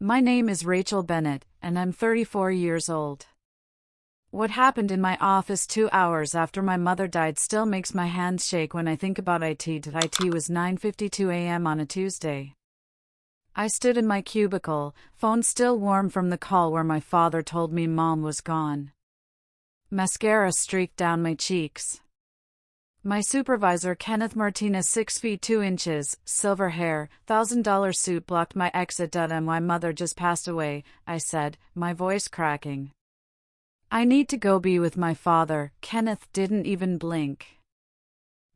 My name is Rachel Bennett, and I'm 34 years old. What happened in my office 2 hours after my mother died still makes my hands shake when I think about it. It was 9:52 a.m. on a Tuesday. I stood in my cubicle, phone still warm from the call where my father told me Mom was gone. Mascara streaked down my cheeks. My supervisor, Kenneth Martinez, 6 feet 2 inches, silver hair, $1,000 suit, blocked my exit. My mother just passed away, I said, my voice cracking. I need to go be with my father. Kenneth didn't even blink.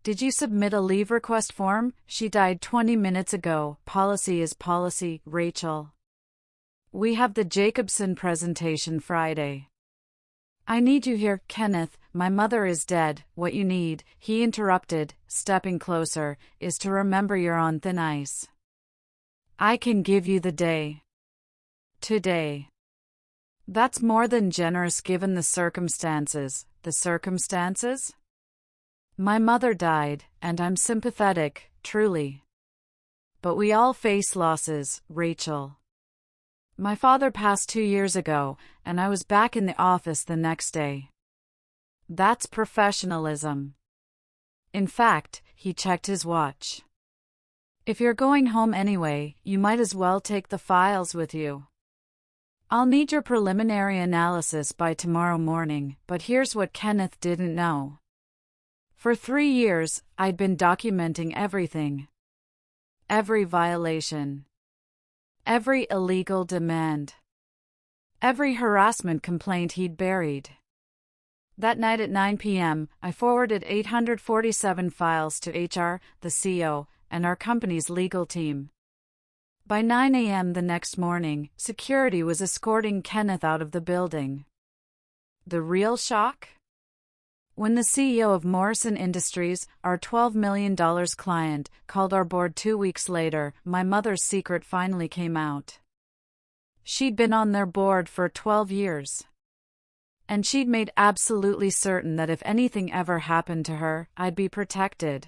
Did you submit a leave request form? She died 20 minutes ago. Policy is policy, Rachel. We have the Jacobson presentation Friday. I need you here, Kenneth. My mother is dead. What you need, he interrupted, stepping closer, is to remember you're on thin ice. I can give you the day. Today. That's more than generous given the circumstances. The circumstances? My mother died, and I'm sympathetic, truly. But we all face losses, Rachel. My father passed 2 years ago, and I was back in the office the next day. That's professionalism. In fact, he checked his watch. If you're going home anyway, you might as well take the files with you. I'll need your preliminary analysis by tomorrow morning, but here's what Kenneth didn't know. For 3 years, I'd been documenting everything. Every violation. Every illegal demand. Every harassment complaint he'd buried. That night at 9 p.m., I forwarded 847 files to HR, the CEO, and our company's legal team. By 9 a.m. the next morning, security was escorting Kenneth out of the building. The real shock? When the CEO of Morrison Industries, our $12 million client, called our board 2 weeks later, my mother's secret finally came out. She'd been on their board for 12 years. And she'd made absolutely certain that if anything ever happened to her, I'd be protected.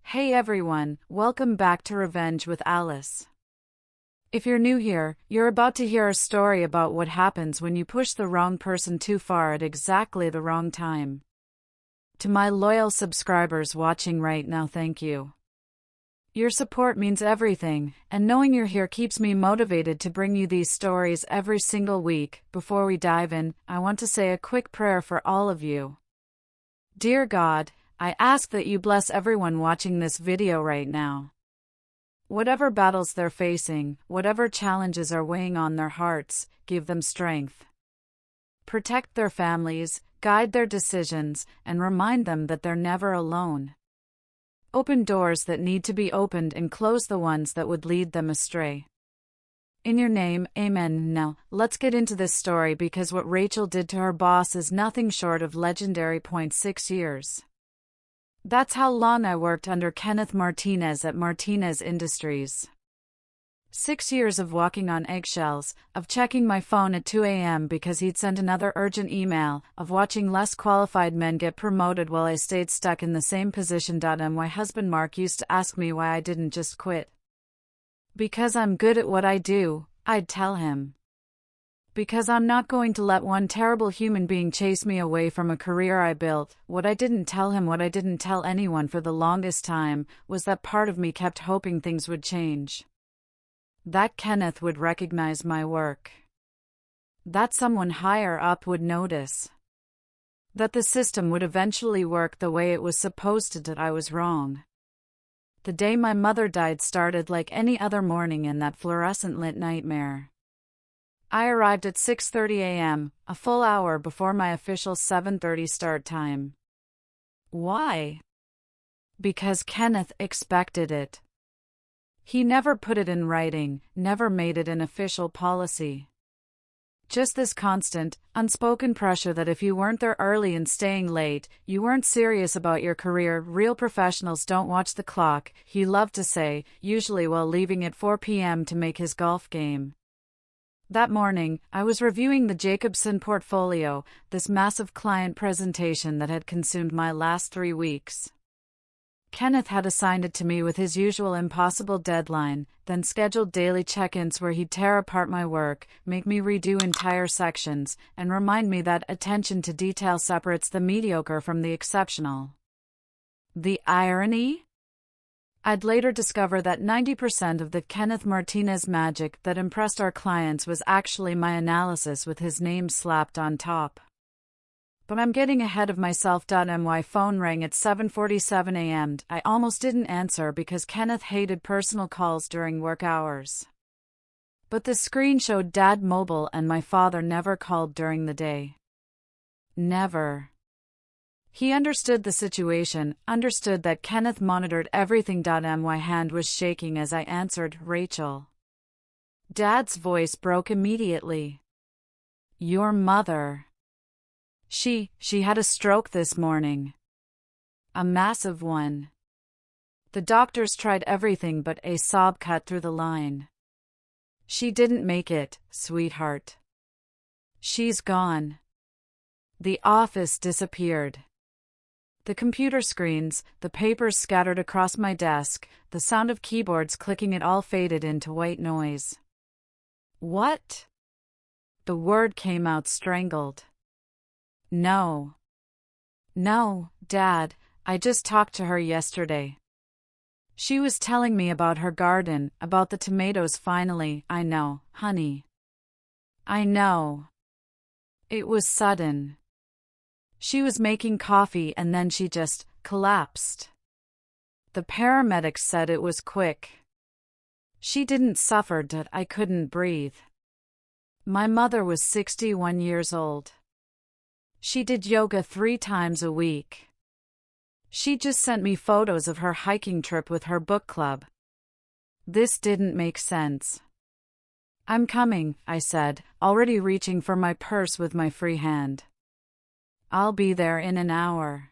Hey everyone, welcome back to Revenge with Alice. If you're new here, you're about to hear a story about what happens when you push the wrong person too far at exactly the wrong time. To my loyal subscribers watching right now, thank you. Your support means everything, and knowing you're here keeps me motivated to bring you these stories every single week. Before we dive in, I want to say a quick prayer for all of you. Dear God, I ask that you bless everyone watching this video right now. Whatever battles they're facing, whatever challenges are weighing on their hearts, give them strength. Protect their families, guide their decisions, and remind them that they're never alone. Open doors that need to be opened and close the ones that would lead them astray. In your name, amen. Now, let's get into this story because what Rachel did to her boss is nothing short of legendary. 6 years. That's how long I worked under Kenneth Martinez at Martinez Industries. 6 years of walking on eggshells, of checking my phone at 2 a.m. because he'd sent another urgent email, of watching less qualified men get promoted while I stayed stuck in the same position. My husband Mark used to ask me why I didn't just quit. Because I'm good at what I do, I'd tell him. Because I'm not going to let one terrible human being chase me away from a career I built. What I didn't tell him, what I didn't tell anyone for the longest time, was that part of me kept hoping things would change. That Kenneth would recognize my work. That someone higher up would notice. That the system would eventually work the way it was supposed to. That I was wrong. The day my mother died started like any other morning in that fluorescent-lit nightmare. I arrived at 6:30 a.m., a full hour before my official 7:30 start time. Why? Because Kenneth expected it. He never put it in writing, never made it an official policy. Just this constant, unspoken pressure that if you weren't there early and staying late, you weren't serious about your career. Real professionals don't watch the clock, he loved to say, usually while leaving at 4 p.m. to make his golf game. That morning, I was reviewing the Jacobson portfolio, this massive client presentation that had consumed my last 3 weeks. Kenneth had assigned it to me with his usual impossible deadline, then scheduled daily check-ins where he'd tear apart my work, make me redo entire sections, and remind me that attention to detail separates the mediocre from the exceptional. The irony? I'd later discover that 90% of the Kenneth Martinez magic that impressed our clients was actually my analysis with his name slapped on top. But I'm getting ahead of myself. My phone rang at 7:47 a.m. I almost didn't answer because Kenneth hated personal calls during work hours. But the screen showed Dad mobile and my father never called during the day. Never. He understood the situation, understood that Kenneth monitored everything. My hand was shaking as I answered, Rachel. Dad's voice broke immediately. Your mother. She had a stroke this morning. A massive one. The doctors tried everything but a sob cut through the line. She didn't make it, sweetheart. She's gone. The office disappeared. The computer screens, the papers scattered across my desk, the sound of keyboards clicking, it all faded into white noise. What? The word came out strangled. No, Dad, I just talked to her yesterday. She was telling me about her garden, about the tomatoes. Finally, I know, honey. I know. It was sudden. She was making coffee and then she just collapsed. The paramedics said it was quick. She didn't suffer, but I couldn't breathe. My mother was 61 years old. She did yoga 3 times a week. She just sent me photos of her hiking trip with her book club. This didn't make sense. I'm coming, I said, already reaching for my purse with my free hand. I'll be there in an hour.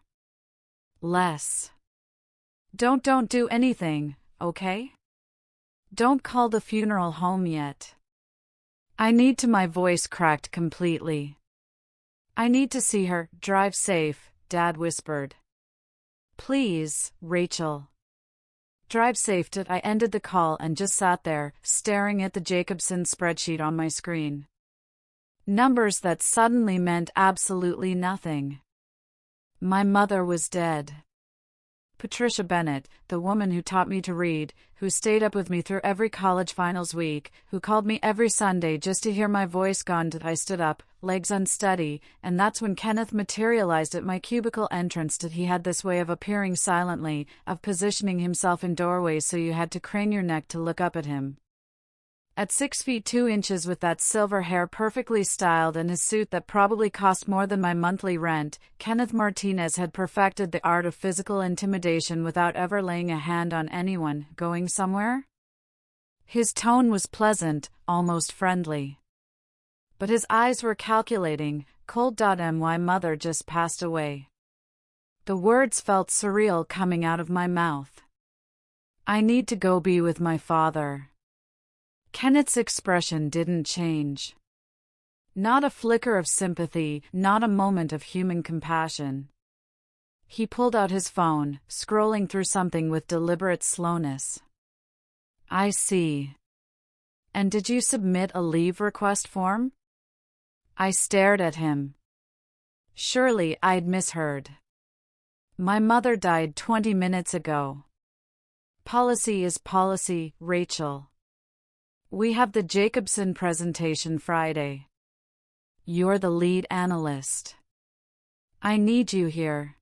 Less. Don't do anything, okay? Don't call the funeral home yet. I need to. My voice cracked completely. I need to see her. Drive safe, Dad whispered. Please, Rachel. Drive safe. I ended the call and just sat there, staring at the Jacobson spreadsheet on my screen. Numbers that suddenly meant absolutely nothing. My mother was dead. Patricia Bennett, the woman who taught me to read, who stayed up with me through every college finals week, who called me every Sunday just to hear my voice gone. I stood up, legs unsteady, and that's when Kenneth materialized at my cubicle entrance. He had this way of appearing silently, of positioning himself in doorways so you had to crane your neck to look up at him. At 6 feet 2 inches with that silver hair perfectly styled and his suit that probably cost more than my monthly rent, Kenneth Martinez had perfected the art of physical intimidation without ever laying a hand on anyone. Going somewhere? His tone was pleasant, almost friendly. But his eyes were calculating, cold. My mother just passed away. The words felt surreal coming out of my mouth. I need to go be with my father. Kenneth's expression didn't change. Not a flicker of sympathy, not a moment of human compassion. He pulled out his phone, scrolling through something with deliberate slowness. I see. And did you submit a leave request form? I stared at him. Surely I'd misheard. My mother died 20 minutes ago. Policy is policy, Rachel. We have the Jacobson presentation Friday. You're the lead analyst. I need you here.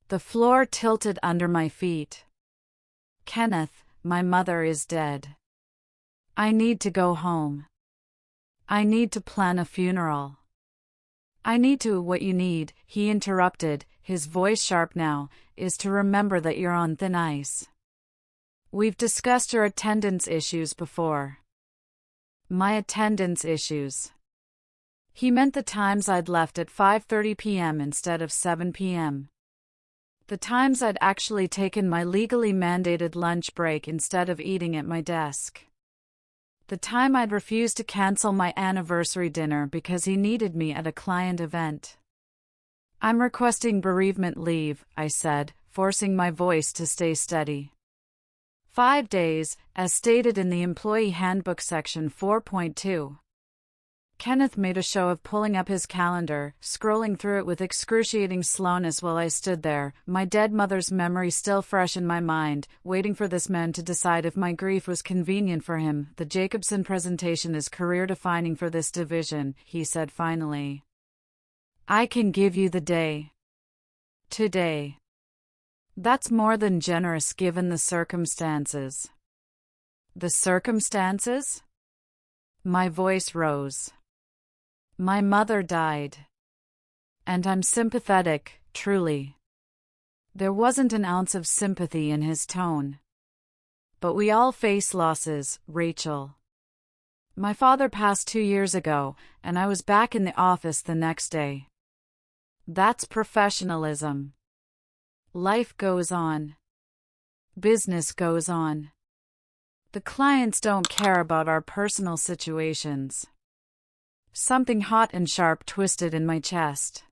The floor tilted under my feet. Kenneth, my mother is dead. I need to go home. I need to plan a funeral. I need to. What you need, he interrupted, his voice sharp now, is to remember that you're on thin ice. We've discussed your attendance issues before. My attendance issues. He meant the times I'd left at 5:30 p.m. instead of 7 p.m. The times I'd actually taken my legally mandated lunch break instead of eating at my desk. The time I'd refused to cancel my anniversary dinner because he needed me at a client event. I'm requesting bereavement leave, I said, forcing my voice to stay steady. 5 days, as stated in the Employee Handbook section 4.2. Kenneth made a show of pulling up his calendar, scrolling through it with excruciating slowness while I stood there, my dead mother's memory still fresh in my mind, waiting for this man to decide if my grief was convenient for him. The Jacobson presentation is career-defining for this division, he said finally. I can give you the day. Today. That's more than generous given the circumstances. The circumstances? My voice rose. My mother died. And I'm sympathetic, truly. There wasn't an ounce of sympathy in his tone. But we all face losses, Rachel. My father passed 2 years ago, and I was back in the office the next day. That's professionalism. Life goes on. Business goes on. The clients don't care about our personal situations. Something hot and sharp twisted in my chest.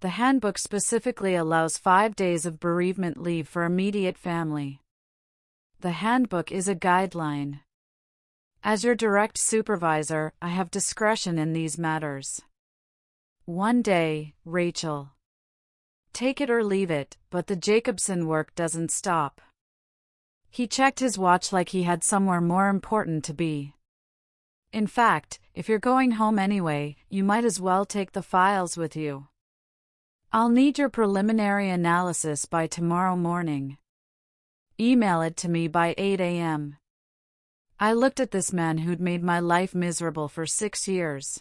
The handbook specifically allows 5 days of bereavement leave for immediate family. The handbook is a guideline. As your direct supervisor, I have discretion in these matters. 1 day, Rachel. Take it or leave it, but the Jacobson work doesn't stop. He checked his watch like he had somewhere more important to be. In fact, if you're going home anyway, you might as well take the files with you. I'll need your preliminary analysis by tomorrow morning. Email it to me by 8 a.m. I looked at this man who'd made my life miserable for 6 years.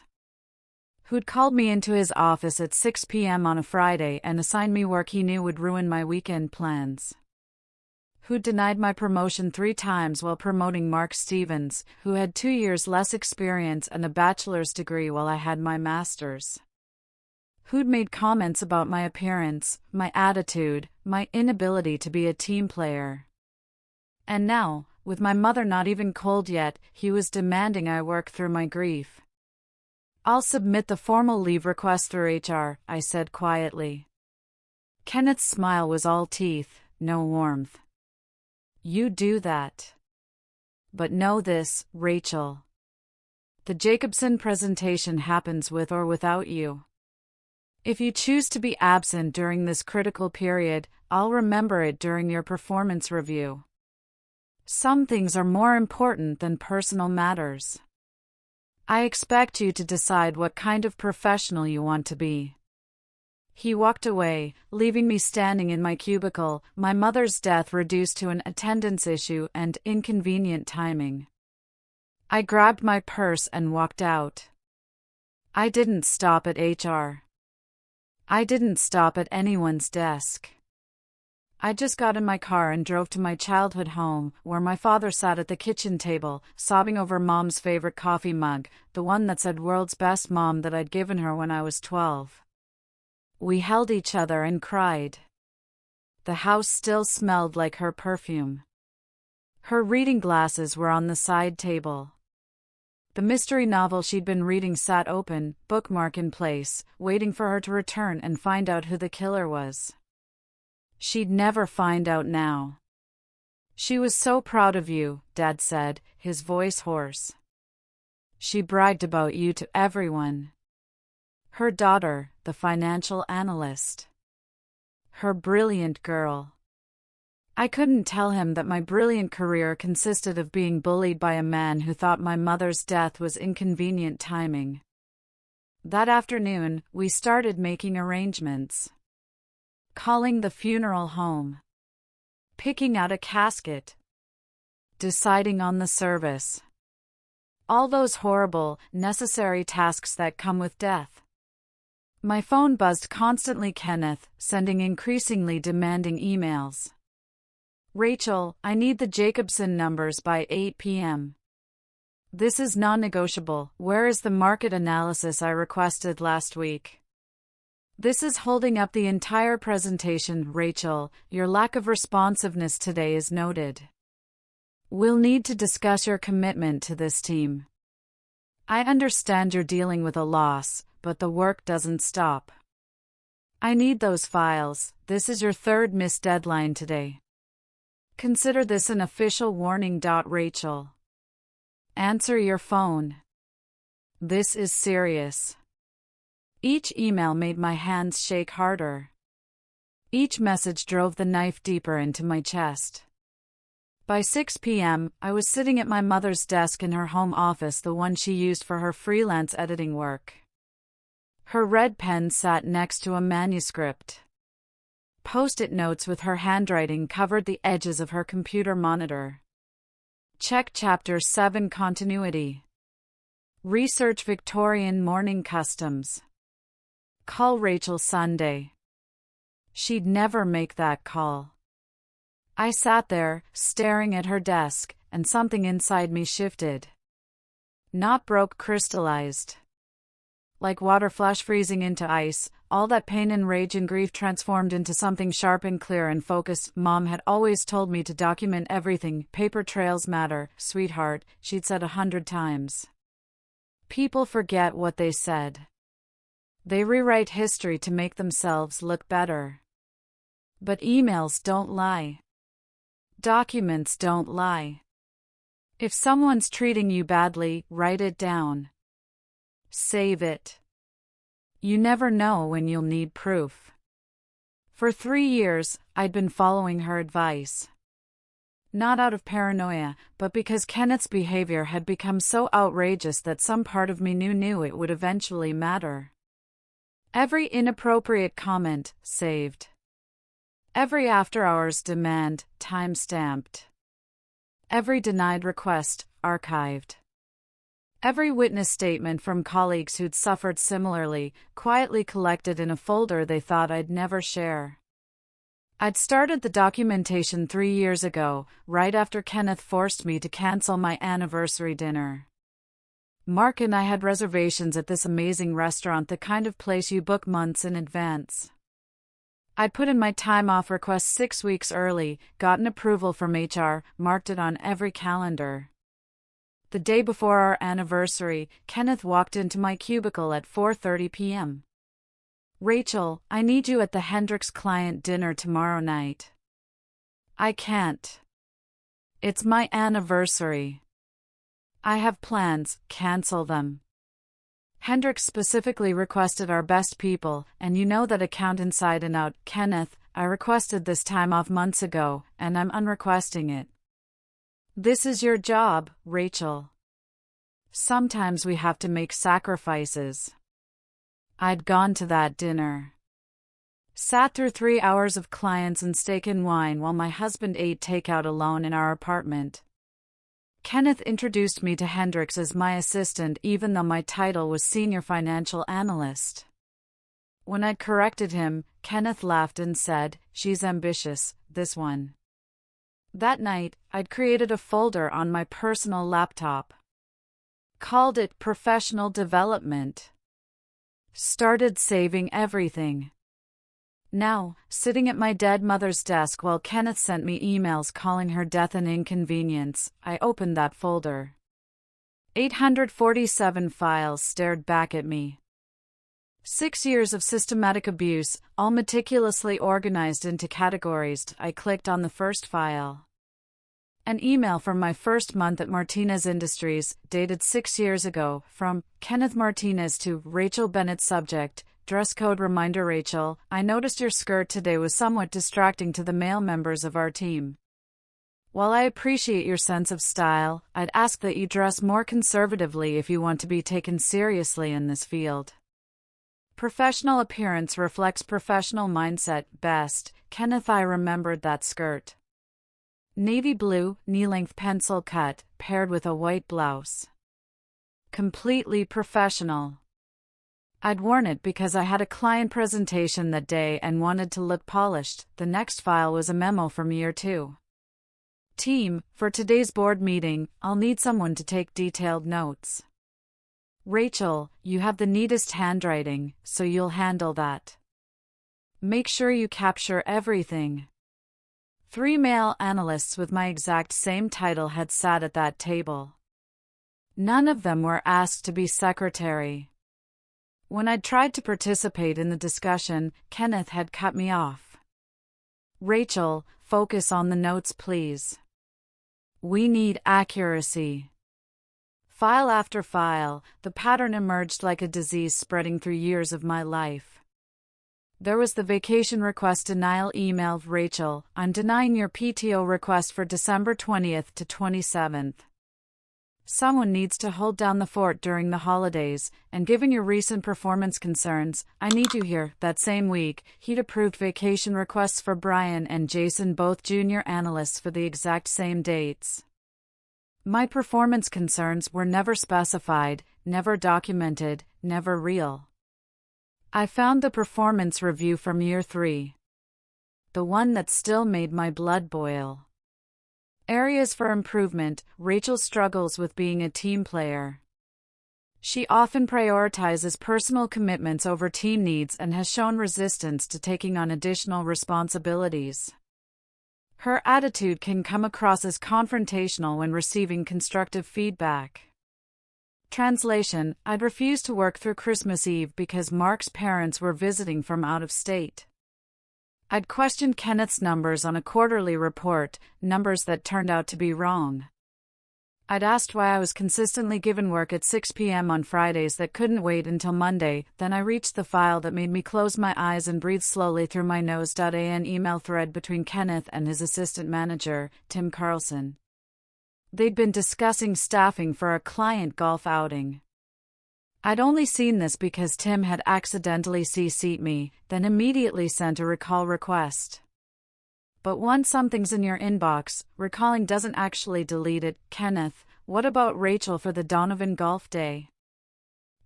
Who'd called me into his office at 6 p.m. on a Friday and assigned me work he knew would ruin my weekend plans. Who denied my promotion 3 times while promoting Mark Stevens, who had 2 years less experience and a bachelor's degree while I had my master's. Who'd made comments about my appearance, my attitude, my inability to be a team player. And now, with my mother not even cold yet, he was demanding I work through my grief. I'll submit the formal leave request through HR, I said quietly. Kenneth's smile was all teeth, no warmth. You do that. But know this, Rachel. The Jacobson presentation happens with or without you. If you choose to be absent during this critical period, I'll remember it during your performance review. Some things are more important than personal matters. I expect you to decide what kind of professional you want to be. He walked away, leaving me standing in my cubicle, my mother's death reduced to an attendance issue and inconvenient timing. I grabbed my purse and walked out. I didn't stop at HR. I didn't stop at anyone's desk. I just got in my car and drove to my childhood home, where my father sat at the kitchen table, sobbing over Mom's favorite coffee mug, the one that said "World's Best Mom" that I'd given her when I was 12. We held each other and cried. The house still smelled like her perfume. Her reading glasses were on the side table. The mystery novel she'd been reading sat open, bookmark in place, waiting for her to return and find out who the killer was. She'd never find out now. She was so proud of you, Dad said, his voice hoarse. She bragged about you to everyone. Her daughter, the financial analyst. Her brilliant girl. I couldn't tell him that my brilliant career consisted of being bullied by a man who thought my mother's death was inconvenient timing. That afternoon, we started making arrangements. Calling the funeral home. Picking out a casket. Deciding on the service. All those horrible, necessary tasks that come with death. My phone buzzed constantly. Kenneth, sending increasingly demanding emails. Rachel, I need the Jacobson numbers by 8 p.m. This is non-negotiable. Where is the market analysis I requested last week? This is holding up the entire presentation. Rachel, your lack of responsiveness today is noted. We'll need to discuss your commitment to this team. I understand you're dealing with a loss, but the work doesn't stop. I need those files. This is your third missed deadline today. Consider this an official warning. Rachel. Answer your phone. This is serious. Each email made my hands shake harder. Each message drove the knife deeper into my chest. By 6 p.m., I was sitting at my mother's desk in her home office, the one she used for her freelance editing work. Her red pen sat next to a manuscript. Post-it notes with her handwriting covered the edges of her computer monitor. Check Chapter 7 Continuity. Research Victorian Morning Customs. Call Rachel Sunday. She'd never make that call. I sat there, staring at her desk, and something inside me shifted. Not broke, crystallized. Like water flash freezing into ice, all that pain and rage and grief transformed into something sharp and clear and focused. Mom had always told me to document everything. Paper trails matter, sweetheart, she'd said 100 times. People forget what they said. They rewrite history to make themselves look better. But emails don't lie. Documents don't lie. If someone's treating you badly, write it down. Save it. You never know when you'll need proof. For 3 years, I'd been following her advice. Not out of paranoia, but because Kenneth's behavior had become so outrageous that some part of me knew it would eventually matter. Every inappropriate comment, saved. Every after-hours demand, time-stamped. Every denied request, archived. Every witness statement from colleagues who'd suffered similarly, quietly collected in a folder they thought I'd never share. I'd started the documentation 3 years ago, right after Kenneth forced me to cancel my anniversary dinner. Mark and I had reservations at this amazing restaurant, the kind of place you book months in advance. I'd put in my time off request 6 weeks early, gotten approval from HR, marked it on every calendar. The day before our anniversary, Kenneth walked into my cubicle at 4:30 p.m. Rachel, I need you at the Hendricks client dinner tomorrow night. I can't. It's my anniversary. I have plans, cancel them. Hendricks specifically requested our best people, and you know that account inside and out. Kenneth, I requested this time off months ago, and I'm unrequesting it. This is your job, Rachel. Sometimes we have to make sacrifices. I'd gone to that dinner. Sat through 3 hours of clients and steak and wine while my husband ate takeout alone in our apartment. Kenneth introduced me to Hendricks as my assistant, even though my title was senior financial analyst. When I'd corrected him, Kenneth laughed and said, "She's ambitious, this one." That night, I'd created a folder on my personal laptop. Called it Professional Development. Started saving everything. Now, sitting at my dead mother's desk while Kenneth sent me emails calling her death an inconvenience, I opened that folder. 847 files stared back at me. 6 years of systematic abuse, all meticulously organized into categories. I clicked on the first file. An email from my first month at Martinez Industries, dated 6 years ago, from Kenneth Martinez to Rachel Bennett. Subject: dress code reminder. Rachel, I noticed your skirt today was somewhat distracting to the male members of our team. While I appreciate your sense of style, I'd ask that you dress more conservatively if you want to be taken seriously in this field. Professional appearance reflects professional mindset. Best, Kenneth. I remembered that skirt. Navy blue, knee-length pencil cut, paired with a white blouse. Completely professional. I'd worn it because I had a client presentation that day and wanted to look polished. The next file was a memo from year 2. Team, for today's board meeting, I'll need someone to take detailed notes. Rachel, you have the neatest handwriting, so you'll handle that. Make sure you capture everything. 3 male analysts with my exact same title had sat at that table. None of them were asked to be secretary. When I'd tried to participate in the discussion, Kenneth had cut me off. "Rachel, focus on the notes, please. We need accuracy." File after file, the pattern emerged like a disease spreading through years of my life. There was the vacation request denial email. "Rachel, I'm denying your PTO request for December 20th to 27th. Someone needs to hold down the fort during the holidays, and given your recent performance concerns, I need you here." That same week, he'd approved vacation requests for Brian and Jason, both junior analysts, for the exact same dates. My performance concerns were never specified, never documented, never real. I found the performance review from year 3. The one that still made my blood boil. Areas for improvement: Rachel struggles with being a team player. She often prioritizes personal commitments over team needs and has shown resistance to taking on additional responsibilities. Her attitude can come across as confrontational when receiving constructive feedback. Translation: I'd refused to work through Christmas Eve because Mark's parents were visiting from out of state. I'd questioned Kenneth's numbers on a quarterly report, numbers that turned out to be wrong. I'd asked why I was consistently given work at 6 p.m. on Fridays that couldn't wait until Monday. Then I reached the file that made me close my eyes and breathe slowly through my nose. An email thread between Kenneth and his assistant manager, Tim Carlson. They'd been discussing staffing for a client golf outing. I'd only seen this because Tim had accidentally CC'd me, then immediately sent a recall request. But once something's in your inbox, recalling doesn't actually delete it. "Kenneth, what about Rachel for the Donovan golf day?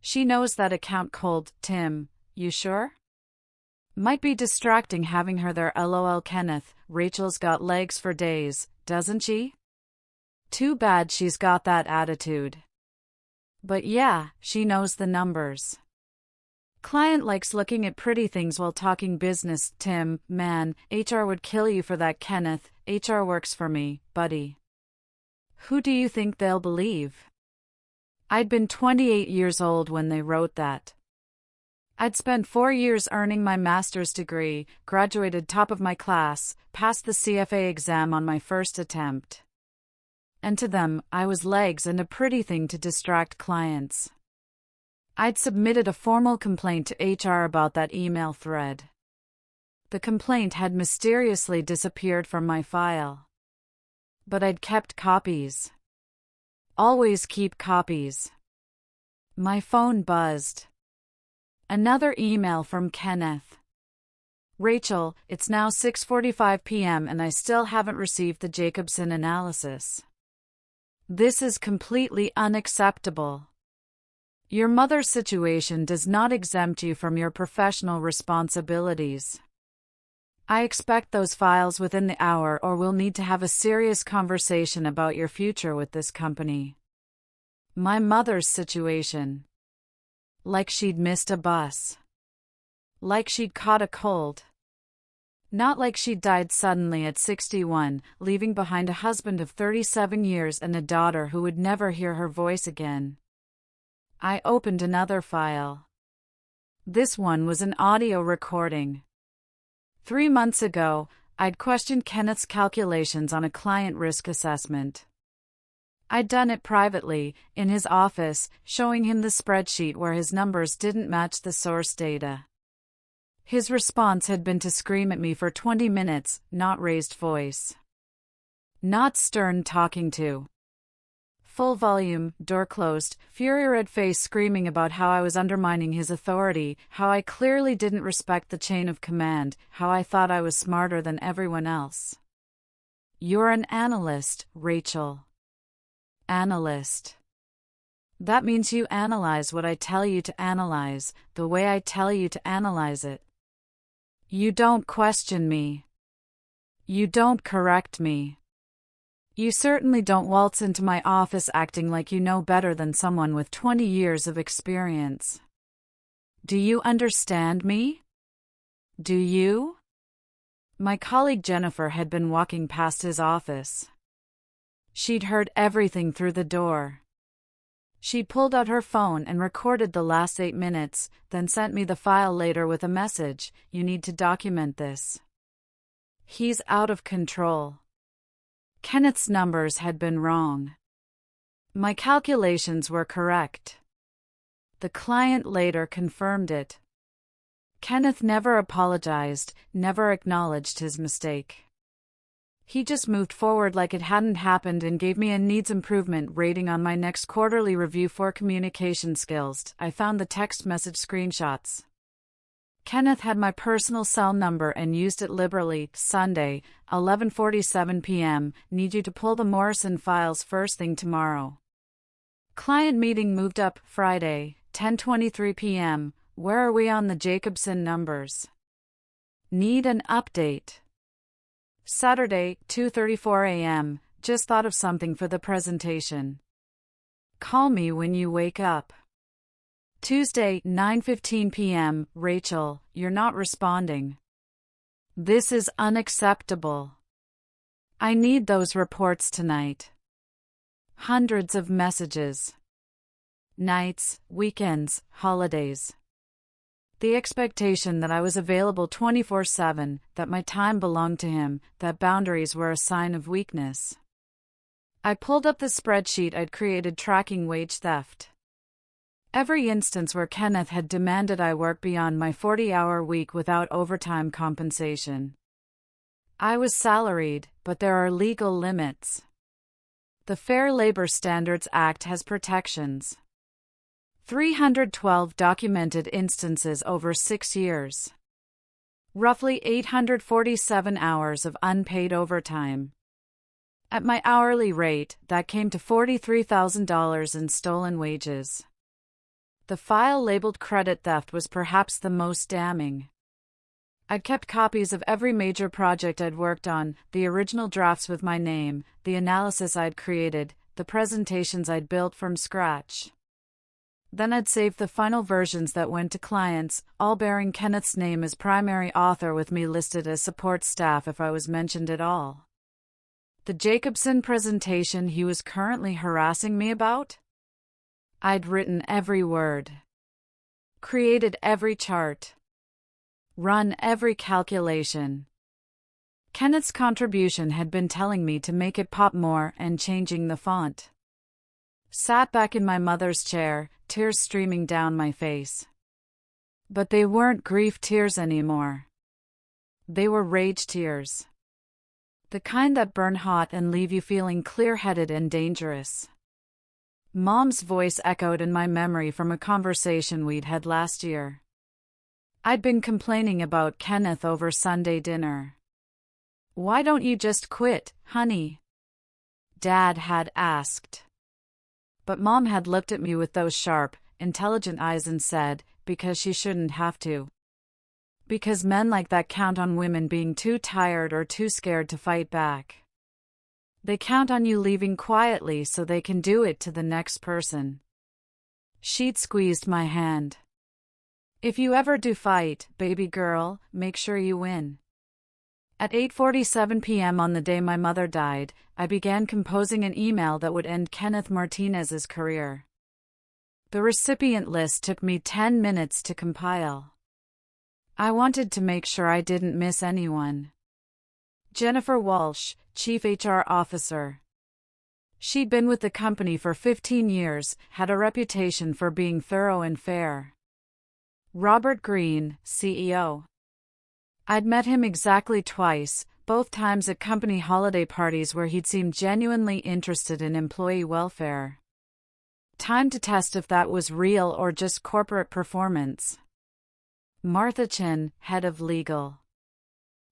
She knows that account cold." "Tim, you sure? Might be distracting having her there. LOL. Kenneth, Rachel's got legs for days, doesn't she? Too bad she's got that attitude. But yeah, she knows the numbers. Client likes looking at pretty things while talking business." "Tim, man, HR would kill you for that." "Kenneth, HR works for me, buddy. Who do you think they'll believe?" I'd been 28 years old when they wrote that. I'd spent 4 years earning my master's degree, graduated top of my class, passed the CFA exam on my first attempt. And to them, I was legs and a pretty thing to distract clients. I'd submitted a formal complaint to HR about that email thread. The complaint had mysteriously disappeared from my file. But I'd kept copies. Always keep copies. My phone buzzed. Another email from Kenneth. "Rachel, it's now 6:45 p.m. and I still haven't received the Jacobson analysis. This is completely unacceptable. Your mother's situation does not exempt you from your professional responsibilities. I expect those files within the hour or we'll need to have a serious conversation about your future with this company." My mother's situation. Like she'd missed a bus. Like she'd caught a cold. Not like she'd died suddenly at 61, leaving behind a husband of 37 years and a daughter who would never hear her voice again. I opened another file. This one was an audio recording. 3 months ago, I'd questioned Kenneth's calculations on a client risk assessment. I'd done it privately, in his office, showing him the spreadsheet where his numbers didn't match the source data. His response had been to scream at me for 20 minutes, not raised voice. Not stern talking to. Full volume, door closed, fury-red face screaming about how I was undermining his authority, how I clearly didn't respect the chain of command, how I thought I was smarter than everyone else. "You're an analyst, Rachel. Analyst. That means you analyze what I tell you to analyze, the way I tell you to analyze it. You don't question me. You don't correct me. You certainly don't waltz into my office acting like you know better than someone with 20 years of experience. Do you understand me? Do you?" My colleague Jennifer had been walking past his office. She'd heard everything through the door. She pulled out her phone and recorded the last 8 minutes, then sent me the file later with a message, "You need to document this. He's out of control." Kenneth's numbers had been wrong. My calculations were correct. The client later confirmed it. Kenneth never apologized, never acknowledged his mistake. He just moved forward like it hadn't happened and gave me a needs improvement rating on my next quarterly review for communication skills. I found the text message screenshots. Kenneth had my personal cell number and used it liberally. Sunday, 11:47 p.m. Need you to pull the Morrison files first thing tomorrow. Client meeting moved up. Friday, 10:23 p.m. Where are we on the Jacobson numbers? Need an update. Saturday, 2:34 a.m. Just thought of something for the presentation. Call me when you wake up. Tuesday, 9:15 p.m. Rachel, you're not responding. This is unacceptable. I need those reports tonight. Hundreds of messages. Nights, weekends, holidays. The expectation that I was available 24/7, that my time belonged to him, that boundaries were a sign of weakness. I pulled up the spreadsheet I'd created tracking wage theft. Every instance where Kenneth had demanded I work beyond my 40-hour week without overtime compensation. I was salaried, but there are legal limits. The Fair Labor Standards Act has protections. 312 documented instances over 6 years. Roughly 847 hours of unpaid overtime. At my hourly rate, that came to $43,000 in stolen wages. The file labeled credit theft was perhaps the most damning. I'd kept copies of every major project I'd worked on, the original drafts with my name, the analysis I'd created, the presentations I'd built from scratch. Then I'd saved the final versions that went to clients, all bearing Kenneth's name as primary author with me listed as support staff if I was mentioned at all. The Jacobson presentation he was currently harassing me about? I'd written every word. Created every chart. Run every calculation. Kenneth's contribution had been telling me to make it pop more and changing the font. Sat back in my mother's chair, tears streaming down my face. But they weren't grief tears anymore. They were rage tears. The kind that burn hot and leave you feeling clear-headed and dangerous. Mom's voice echoed in my memory from a conversation we'd had last year. I'd been complaining about Kenneth over Sunday dinner. "Why don't you just quit, honey?" Dad had asked. But Mom had looked at me with those sharp, intelligent eyes and said, because she shouldn't have to. Because men like that count on women being too tired or too scared to fight back. They count on you leaving quietly so they can do it to the next person. She'd squeezed my hand. "If you ever do fight, baby girl, make sure you win." At 8:47 p.m. on the day my mother died, I began composing an email that would end Kenneth Martinez's career. The recipient list took me 10 minutes to compile. I wanted to make sure I didn't miss anyone. Jennifer Walsh, Chief HR Officer. She'd been with the company for 15 years, had a reputation for being thorough and fair. Robert Green, CEO. I'd met him exactly twice, both times at company holiday parties where he'd seemed genuinely interested in employee welfare. Time to test if that was real or just corporate performance. Martha Chin, head of legal.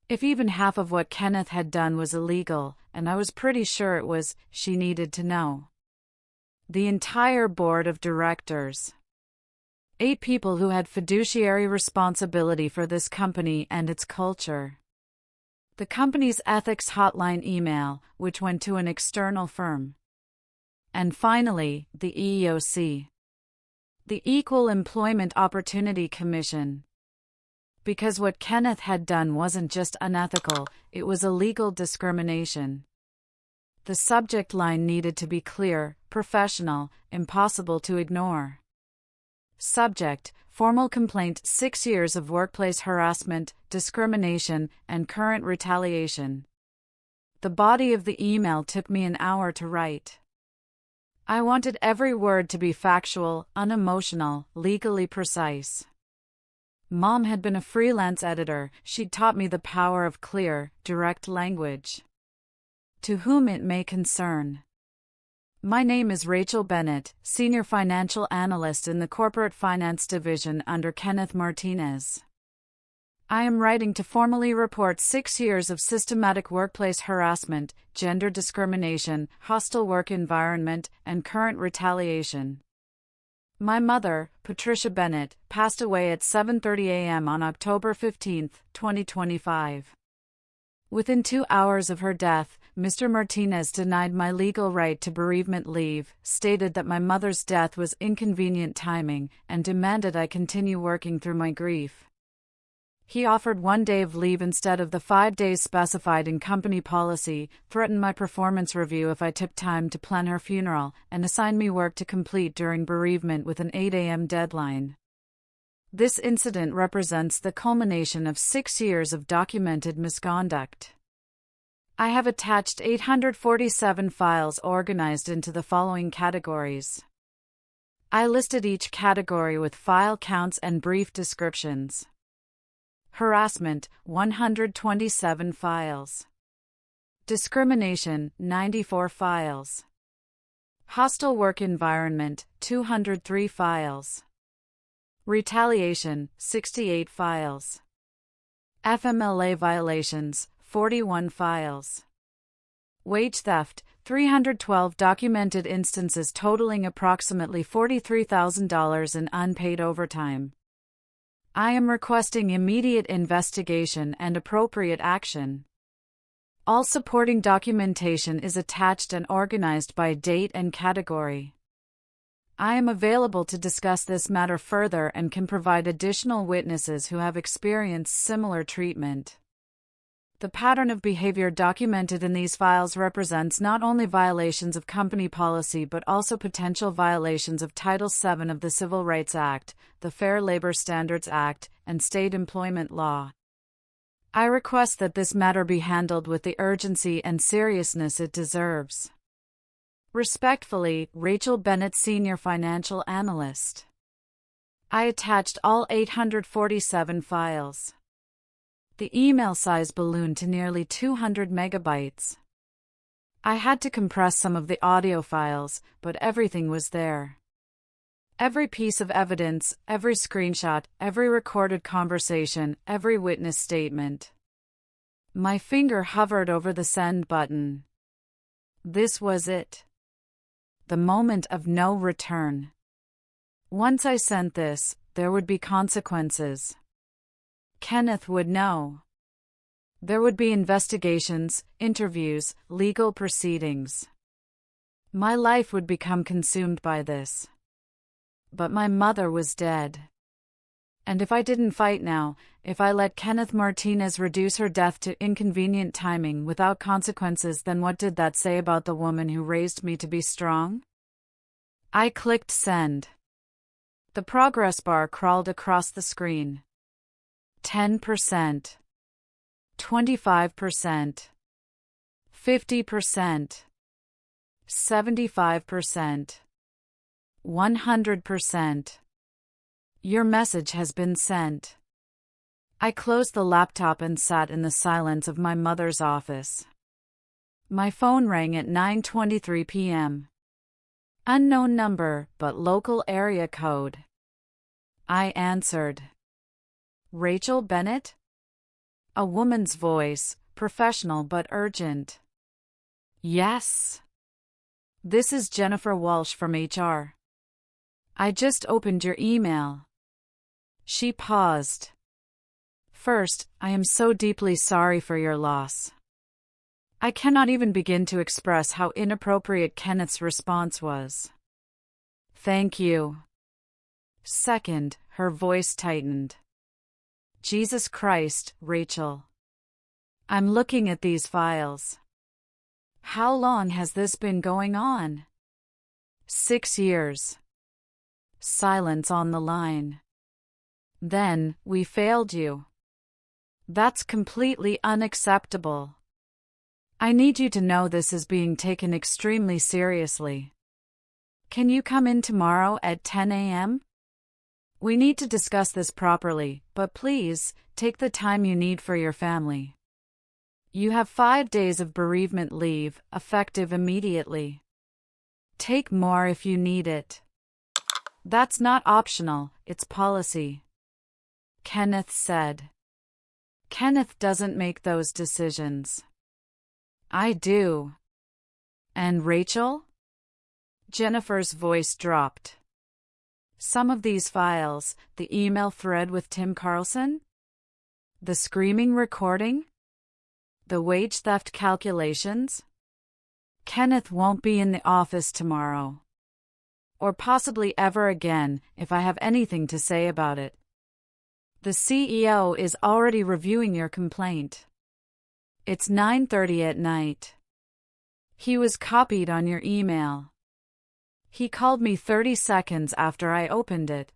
If even half of what Kenneth had done was illegal, and I was pretty sure it was, she needed to know. The entire board of directors. 8 people who had fiduciary responsibility for this company and its culture. The company's ethics hotline email, which went to an external firm. And finally, the EEOC. The Equal Employment Opportunity Commission. Because what Kenneth had done wasn't just unethical, it was illegal discrimination. The subject line needed to be clear, professional, impossible to ignore. Subject: formal complaint, 6 years of workplace harassment, discrimination, and current retaliation. The body of the email took me an hour to write. I wanted every word to be factual, unemotional, legally precise. Mom had been a freelance editor. She'd taught me the power of clear, direct language. To whom it may concern. My name is Rachel Bennett, Senior Financial Analyst in the Corporate Finance Division under Kenneth Martinez. I am writing to formally report 6 years of systematic workplace harassment, gender discrimination, hostile work environment, and current retaliation. My mother, Patricia Bennett, passed away at 7:30 a.m. on October 15, 2025. Within 2 hours of her death, Mr. Martinez denied my legal right to bereavement leave, stated that my mother's death was inconvenient timing, and demanded I continue working through my grief. He offered 1 day of leave instead of the 5 days specified in company policy, threatened my performance review if I took time to plan her funeral, and assigned me work to complete during bereavement with an 8 a.m. deadline. This incident represents the culmination of 6 years of documented misconduct. I have attached 847 files organized into the following categories. I listed each category with file counts and brief descriptions. Harassment, 127 files. Discrimination, 94 files. Hostile work environment, 203 files. Retaliation, 68 files. FMLA violations, 41 files. Wage theft, 312 documented instances totaling approximately $43,000 in unpaid overtime. I am requesting immediate investigation and appropriate action. All supporting documentation is attached and organized by date and category. I am available to discuss this matter further and can provide additional witnesses who have experienced similar treatment. The pattern of behavior documented in these files represents not only violations of company policy but also potential violations of Title VII of the Civil Rights Act, the Fair Labor Standards Act, and state employment law. I request that this matter be handled with the urgency and seriousness it deserves. Respectfully, Rachel Bennett, Senior Financial Analyst. I attached all 847 files. The email size ballooned to nearly 200 megabytes. I had to compress some of the audio files, but everything was there. Every piece of evidence, every screenshot, every recorded conversation, every witness statement. My finger hovered over the send button. This was it. The moment of no return. Once I sent this, there would be consequences. Kenneth would know. There would be investigations, interviews, legal proceedings. My life would become consumed by this. But my mother was dead. And if I didn't fight now, if I let Kenneth Martinez reduce her death to inconvenient timing without consequences, then what did that say about the woman who raised me to be strong? I clicked send. The progress bar crawled across the screen. 10%. 25%. 50%. 75%. 100%. Your message has been sent. I closed the laptop and sat in the silence of my mother's office. My phone rang at 9:23 p.m. Unknown number, but local area code. I answered. Rachel Bennett? A woman's voice, professional but urgent. Yes. This is Jennifer Walsh from HR. I just opened your email. She paused. First, I am so deeply sorry for your loss. I cannot even begin to express how inappropriate Kenneth's response was. Thank you. Second, her voice tightened. Jesus Christ, Rachel. I'm looking at these files. How long has this been going on? 6 years. Silence on the line. Then, we failed you. That's completely unacceptable. I need you to know this is being taken extremely seriously. Can you come in tomorrow at 10 a.m.? We need to discuss this properly, but please, take the time you need for your family. You have 5 days of bereavement leave, effective immediately. Take more if you need it. That's not optional, it's policy. Kenneth said. Kenneth doesn't make those decisions. I do. And Rachel? Jennifer's voice dropped. Some of these files, the email thread with Tim Carlson? The screaming recording? The wage theft calculations? Kenneth won't be in the office tomorrow. Or possibly ever again, if I have anything to say about it. The CEO is already reviewing your complaint. It's 9:30 at night. He was copied on your email. He called me 30 seconds after I opened it.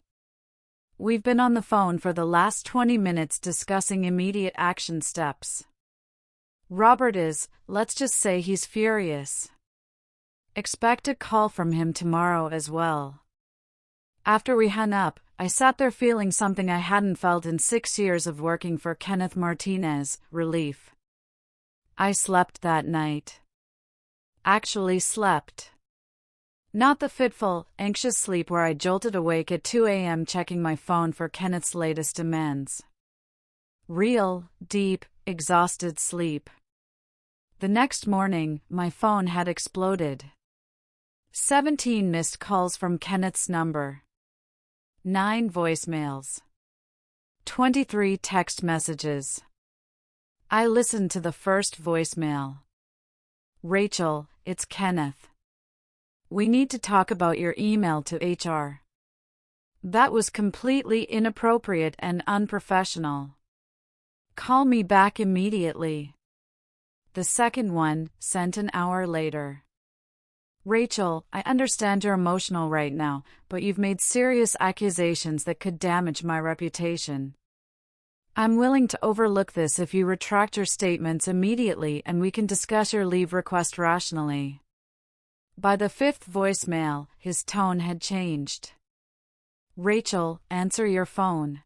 We've been on the phone for the last 20 minutes discussing immediate action steps. Robert is, let's just say he's furious. Expect a call from him tomorrow as well. After we hung up, I sat there feeling something I hadn't felt in 6 years of working for Kenneth Martinez, relief. I slept that night. Actually slept. Not the fitful, anxious sleep where I jolted awake at 2 a.m. checking my phone for Kenneth's latest demands. Real, deep, exhausted sleep. The next morning, my phone had exploded. 17 missed calls from Kenneth's number. 9 voicemails. 23 text messages. I listened to the first voicemail. Rachel, it's Kenneth. We need to talk about your email to HR. That was completely inappropriate and unprofessional. Call me back immediately. The second one, sent an hour later. Rachel, I understand you're emotional right now, but you've made serious accusations that could damage my reputation. I'm willing to overlook this if you retract your statements immediately and we can discuss your leave request rationally. By the 5th voicemail, his tone had changed. Rachel, answer your phone.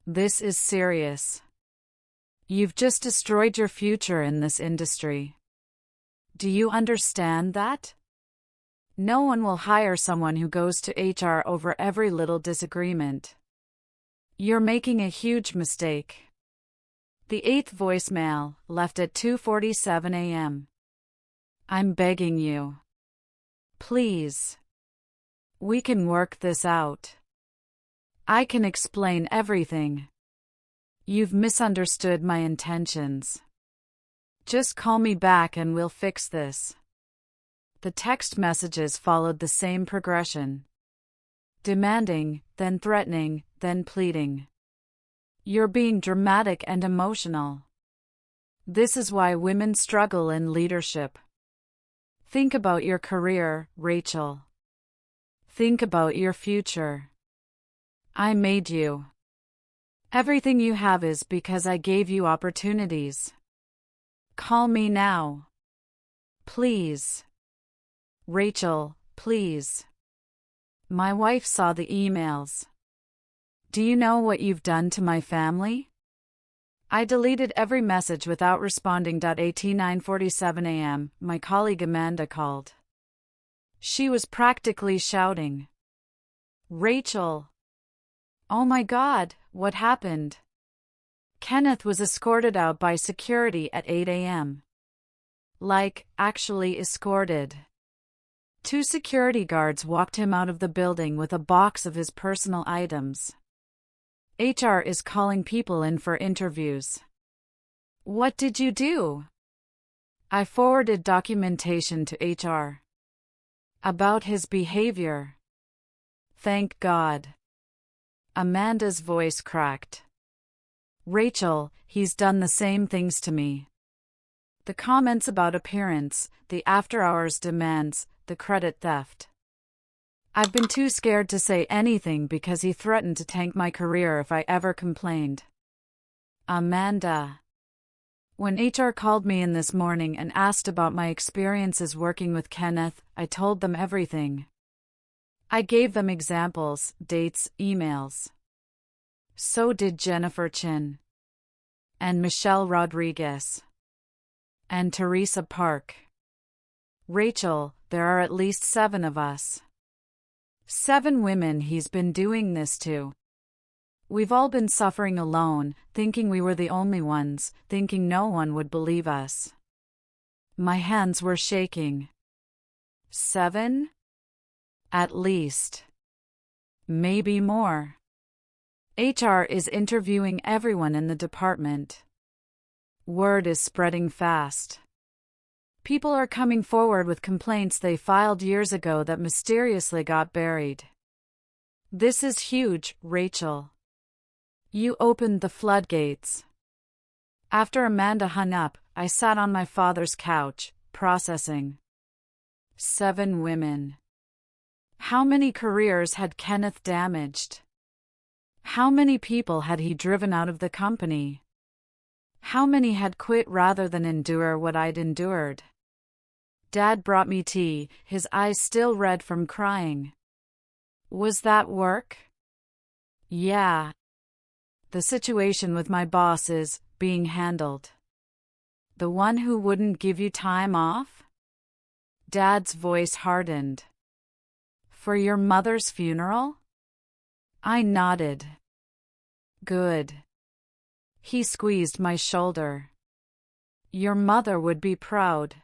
This is serious. You've just destroyed your future in this industry. Do you understand that? No one will hire someone who goes to HR over every little disagreement. You're making a huge mistake. The 8th voicemail, left at 2:47 a.m. I'm begging you. Please. We can work this out. I can explain everything. You've misunderstood my intentions. Just call me back and we'll fix this. The text messages followed the same progression. Demanding, then threatening, then pleading. You're being dramatic and emotional. This is why women struggle in leadership. Think about your career, Rachel. Think about your future. I made you. Everything you have is because I gave you opportunities. Call me now. Please. Rachel, please. My wife saw the emails. Do you know what you've done to my family? I deleted every message without responding. At 9:47 a.m., my colleague Amanda called. She was practically shouting. Rachel! Oh my God, what happened? Kenneth was escorted out by security at 8 a.m. Like, actually escorted. 2 security guards walked him out of the building with a box of his personal items. HR is calling people in for interviews. What did you do? I forwarded documentation to HR. About his behavior. Thank God. Amanda's voice cracked. Rachel, he's done the same things to me. The comments about appearance, the after-hours demands, the credit theft. I've been too scared to say anything because he threatened to tank my career if I ever complained. Amanda. When HR called me in this morning and asked about my experiences working with Kenneth, I told them everything. I gave them examples, dates, emails. So did Jennifer Chin. And Michelle Rodriguez. And Teresa Park. Rachel, there are at least 7 of us. 7 women he's been doing this to. We've all been suffering alone, thinking we were the only ones, thinking no one would believe us. My hands were shaking. 7? At least. Maybe more. HR is interviewing everyone in the department. Word is spreading fast. People are coming forward with complaints they filed years ago that mysteriously got buried. This is huge, Rachel. You opened the floodgates. After Amanda hung up, I sat on my father's couch, processing. 7 women. How many careers had Kenneth damaged? How many people had he driven out of the company? How many had quit rather than endure what I'd endured? Dad brought me tea, his eyes still red from crying. Was that work? Yeah. The situation with my boss is being handled. The one who wouldn't give you time off? Dad's voice hardened. For your mother's funeral? I nodded. Good. He squeezed my shoulder. Your mother would be proud.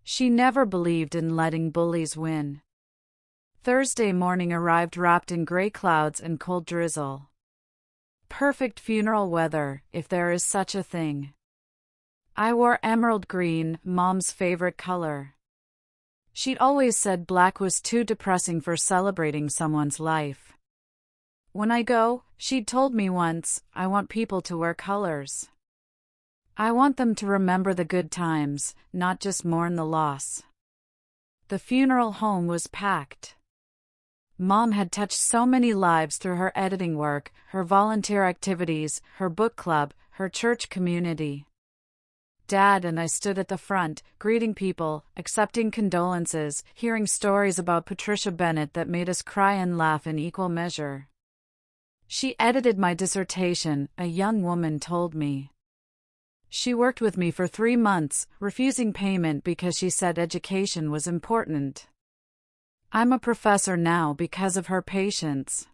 She never believed in letting bullies win. Thursday morning arrived wrapped in gray clouds and cold drizzle. Perfect funeral weather, if there is such a thing. I wore emerald green, Mom's favorite color. She'd always said black was too depressing for celebrating someone's life. When I go, she'd told me once, I want people to wear colors. I want them to remember the good times, not just mourn the loss. The funeral home was packed. Mom had touched so many lives through her editing work, her volunteer activities, her book club, her church community. Dad and I stood at the front, greeting people, accepting condolences, hearing stories about Patricia Bennett that made us cry and laugh in equal measure. She edited my dissertation, a young woman told me. She worked with me for 3 months, refusing payment because she said education was important. I'm a professor now because of her patience.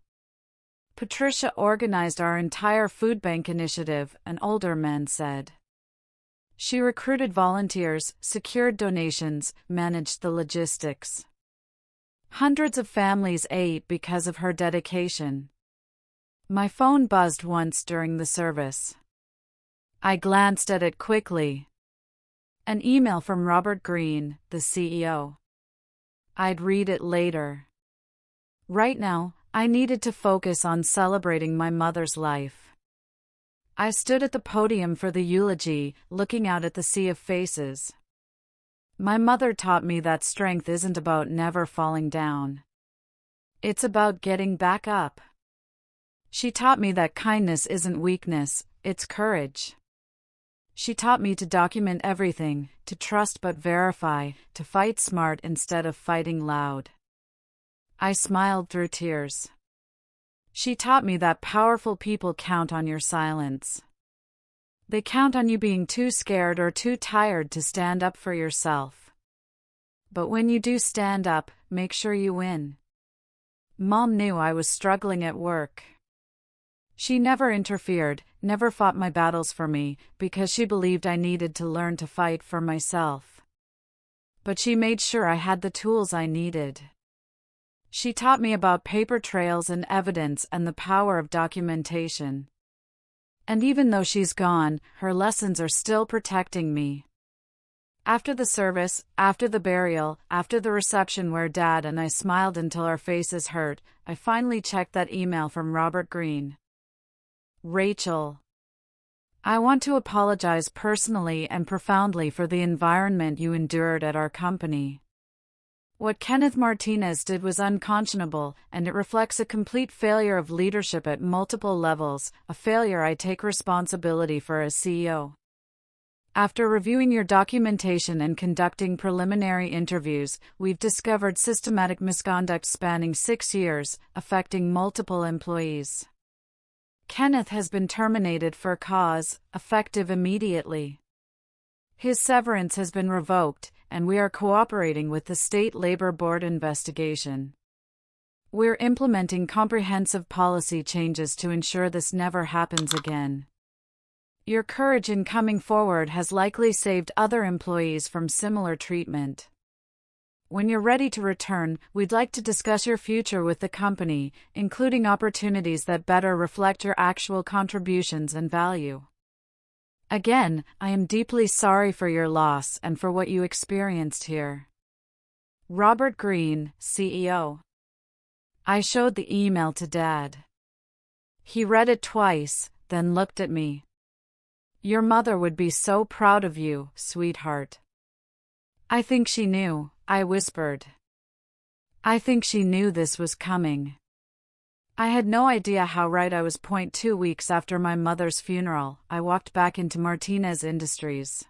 Patricia organized our entire food bank initiative, an older man said. She recruited volunteers, secured donations, managed the logistics. Hundreds of families ate because of her dedication. My phone buzzed once during the service. I glanced at it quickly. An email from Robert Greene, the CEO. I'd read it later. Right now, I needed to focus on celebrating my mother's life. I stood at the podium for the eulogy, looking out at the sea of faces. My mother taught me that strength isn't about never falling down. It's about getting back up. She taught me that kindness isn't weakness, it's courage. She taught me to document everything, to trust but verify, to fight smart instead of fighting loud. I smiled through tears. She taught me that powerful people count on your silence. They count on you being too scared or too tired to stand up for yourself. But when you do stand up, make sure you win. Mom knew I was struggling at work. She never interfered, never fought my battles for me, because she believed I needed to learn to fight for myself. But she made sure I had the tools I needed. She taught me about paper trails and evidence and the power of documentation. And even though she's gone, her lessons are still protecting me. After the service, after the burial, after the reception where Dad and I smiled until our faces hurt, I finally checked that email from Robert Greene. Rachel. I want to apologize personally and profoundly for the environment you endured at our company. What Kenneth Martinez did was unconscionable, and it reflects a complete failure of leadership at multiple levels, a failure I take responsibility for as CEO. After reviewing your documentation and conducting preliminary interviews, we've discovered systematic misconduct spanning 6 years, affecting multiple employees. Kenneth has been terminated for cause, effective immediately. His severance has been revoked, and we are cooperating with the State Labor Board investigation. We're implementing comprehensive policy changes to ensure this never happens again. Your courage in coming forward has likely saved other employees from similar treatment. When you're ready to return, we'd like to discuss your future with the company, including opportunities that better reflect your actual contributions and value. Again, I am deeply sorry for your loss and for what you experienced here. Robert Green, CEO. I showed the email to Dad. He read it twice, then looked at me. Your mother would be so proud of you, sweetheart. I think she knew, I whispered. I think she knew this was coming. I had no idea how right I was. 2 weeks after my mother's funeral, I walked back into Martinez Industries.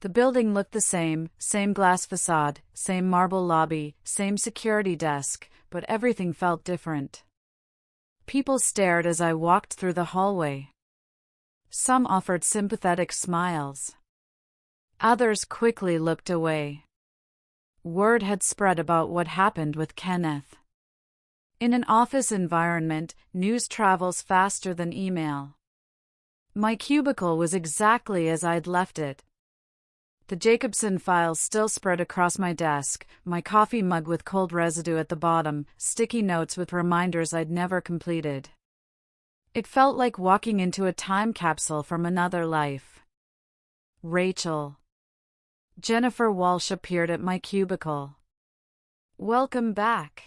The building looked the same glass facade, same marble lobby, same security desk, but everything felt different. People stared as I walked through the hallway. Some offered sympathetic smiles. Others quickly looked away. Word had spread about what happened with Kenneth. In an office environment, news travels faster than email. My cubicle was exactly as I'd left it. The Jacobson files still spread across my desk, my coffee mug with cold residue at the bottom, sticky notes with reminders I'd never completed. It felt like walking into a time capsule from another life. Rachel. Jennifer Walsh appeared at my cubicle. Welcome back.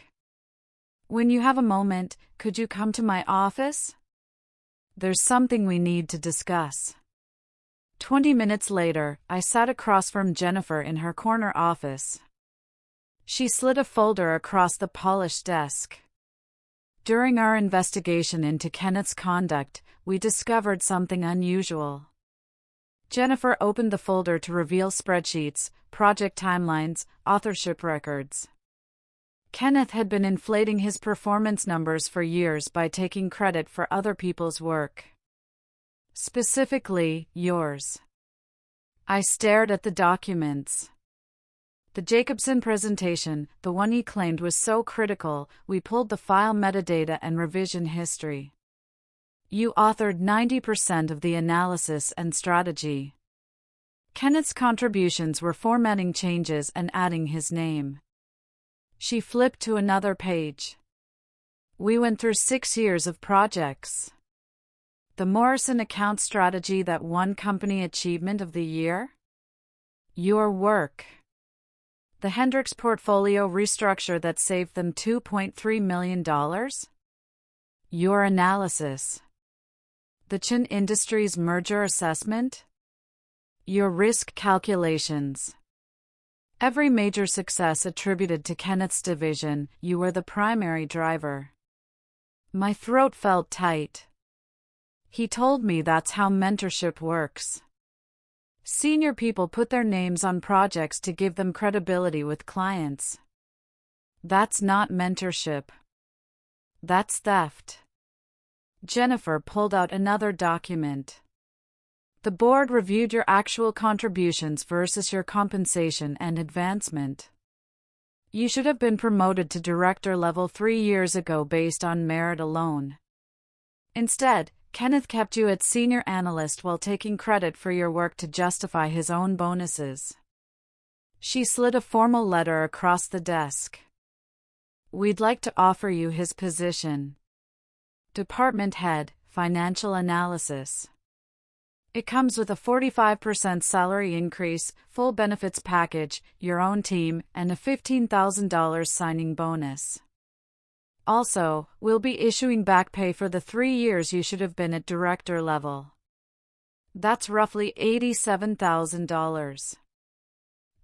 When you have a moment, could you come to my office? There's something we need to discuss. 20 minutes later, I sat across from Jennifer in her corner office. She slid a folder across the polished desk. During our investigation into Kenneth's conduct, we discovered something unusual. Jennifer opened the folder to reveal spreadsheets, project timelines, authorship records. Kenneth had been inflating his performance numbers for years by taking credit for other people's work. Specifically, yours. I stared at the documents. The Jacobson presentation, the one he claimed was so critical, we pulled the file metadata and revision history. You authored 90% of the analysis and strategy. Kenneth's contributions were formatting changes and adding his name. She flipped to another page. We went through 6 years of projects. The Morrison account strategy that won company achievement of the year? Your work. The Hendricks portfolio restructure that saved them $2.3 million? Your analysis. The Chin Industries merger assessment? Your risk calculations. Every major success attributed to Kenneth's division, you were the primary driver. My throat felt tight. He told me that's how mentorship works. Senior people put their names on projects to give them credibility with clients. That's not mentorship. That's theft. Jennifer pulled out another document. The board reviewed your actual contributions versus your compensation and advancement. You should have been promoted to director level 3 years ago based on merit alone. Instead, Kenneth kept you at senior analyst while taking credit for your work to justify his own bonuses. She slid a formal letter across the desk. We'd like to offer you his position. Department Head, Financial Analysis. It comes with a 45% salary increase, full benefits package, your own team, and a $15,000 signing bonus. Also, we'll be issuing back pay for the 3 years you should have been at director level. That's roughly $87,000.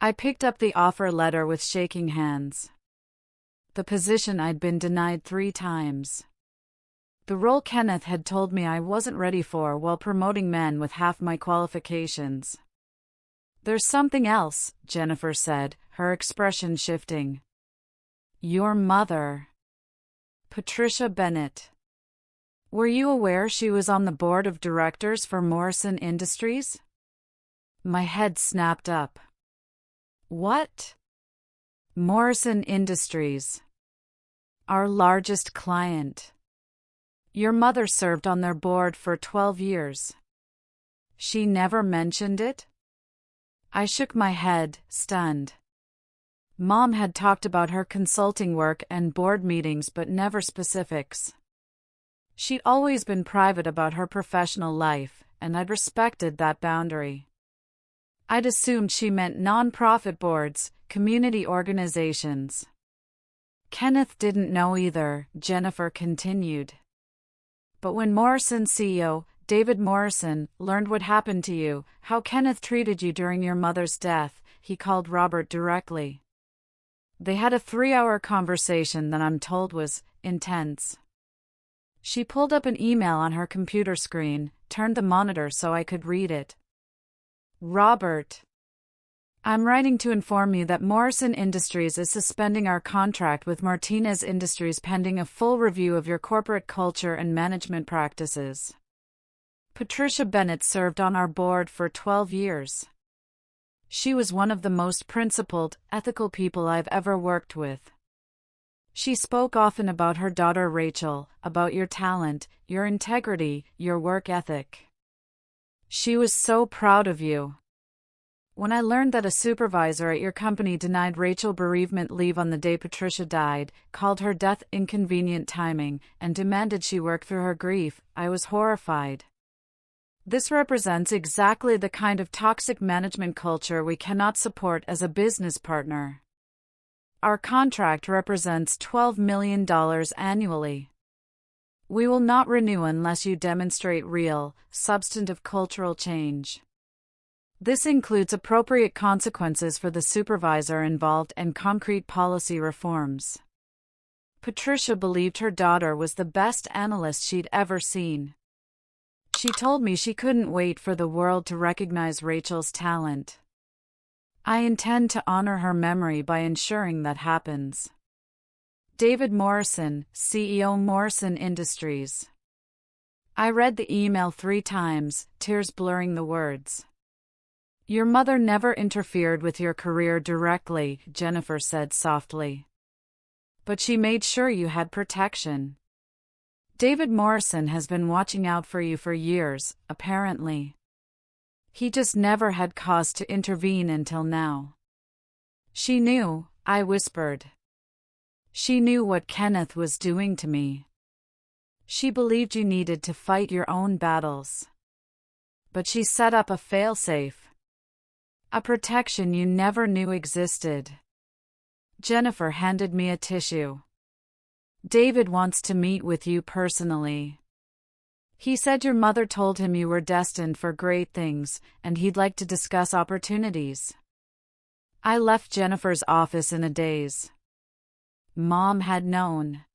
I picked up the offer letter with shaking hands. The position I'd been denied 3 times. The role Kenneth had told me I wasn't ready for while promoting men with half my qualifications. "There's something else," Jennifer said, her expression shifting. "Your mother, Patricia Bennett. Were you aware she was on the board of directors for Morrison Industries?" My head snapped up. "What?" "Morrison Industries. Our largest client. Your mother served on their board for 12 years. She never mentioned it?" I shook my head, stunned. Mom had talked about her consulting work and board meetings, but never specifics. She'd always been private about her professional life, and I'd respected that boundary. I'd assumed she meant non-profit boards, community organizations. "Kenneth didn't know either," Jennifer continued. "But when Morrison CEO, David Morrison, learned what happened to you, how Kenneth treated you during your mother's death, he called Robert directly. They had a 3-hour conversation that I'm told was intense." She pulled up an email on her computer screen, turned the monitor so I could read it. "Robert, I'm writing to inform you that Morrison Industries is suspending our contract with Martinez Industries pending a full review of your corporate culture and management practices. Patricia Bennett served on our board for 12 years. She was one of the most principled, ethical people I've ever worked with. She spoke often about her daughter Rachel, about your talent, your integrity, your work ethic. She was so proud of you. When I learned that a supervisor at your company denied Rachel bereavement leave on the day Patricia died, called her death inconvenient timing, and demanded she work through her grief, I was horrified. This represents exactly the kind of toxic management culture we cannot support as a business partner. Our contract represents $12 million annually. We will not renew unless you demonstrate real, substantive cultural change. This includes appropriate consequences for the supervisor involved and concrete policy reforms." Patricia believed her daughter was the best analyst she'd ever seen. She told me she couldn't wait for the world to recognize Rachel's talent. I intend to honor her memory by ensuring that happens. David Morrison, CEO Morrison Industries. I read the email 3 times, tears blurring the words. "Your mother never interfered with your career directly," Jennifer said softly. "But she made sure you had protection. David Morrison has been watching out for you for years, apparently. He just never had cause to intervene until now." "She knew," I whispered. "She knew what Kenneth was doing to me. She believed you needed to fight your own battles. But she set up a failsafe. A protection you never knew existed." Jennifer handed me a tissue. "David wants to meet with you personally. He said your mother told him you were destined for great things, and he'd like to discuss opportunities." I left Jennifer's office in a daze. Mom had known.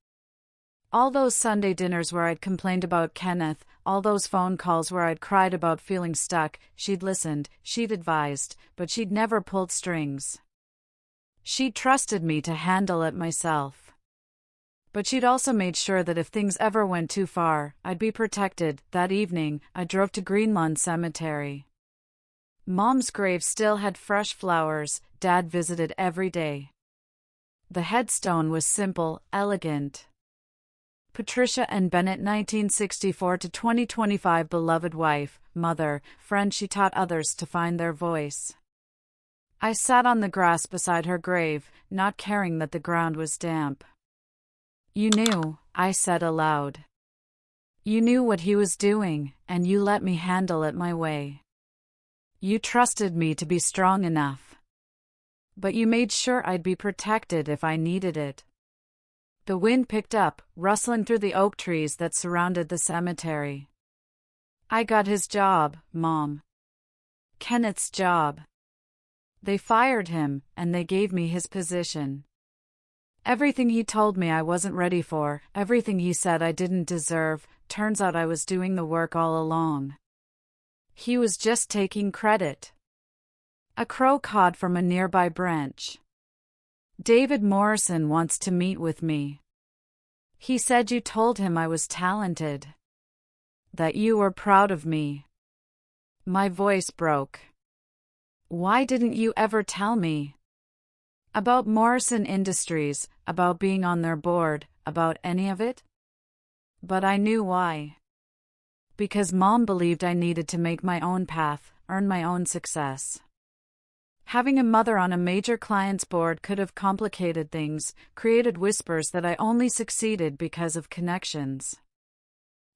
All those Sunday dinners where I'd complained about Kenneth, all those phone calls where I'd cried about feeling stuck, she'd listened, she'd advised, but she'd never pulled strings. She'd trusted me to handle it myself. But she'd also made sure that if things ever went too far, I'd be protected. That evening, I drove to Greenlawn Cemetery. Mom's grave still had fresh flowers. Dad visited every day. The headstone was simple, elegant. Patricia and Bennett, 1964 to 2025, beloved wife, mother, friend. She taught others to find their voice. I sat on the grass beside her grave, not caring that the ground was damp. "You knew," I said aloud. "You knew what he was doing, and you let me handle it my way. You trusted me to be strong enough. But you made sure I'd be protected if I needed it." The wind picked up, rustling through the oak trees that surrounded the cemetery. I got his job, Mom. Kenneth's job. They fired him, and they gave me his position. Everything he told me I wasn't ready for, everything he said I didn't deserve, turns out I was doing the work all along. He was just taking credit. A crow cawed from a nearby branch. David Morrison wants to meet with me. He said you told him I was talented. That you were proud of me. My voice broke. Why didn't you ever tell me? About Morrison Industries, about being on their board, about any of it? But I knew why. Because Mom believed I needed to make my own path, earn my own success. Having a mother on a major client's board could have complicated things, created whispers that I only succeeded because of connections.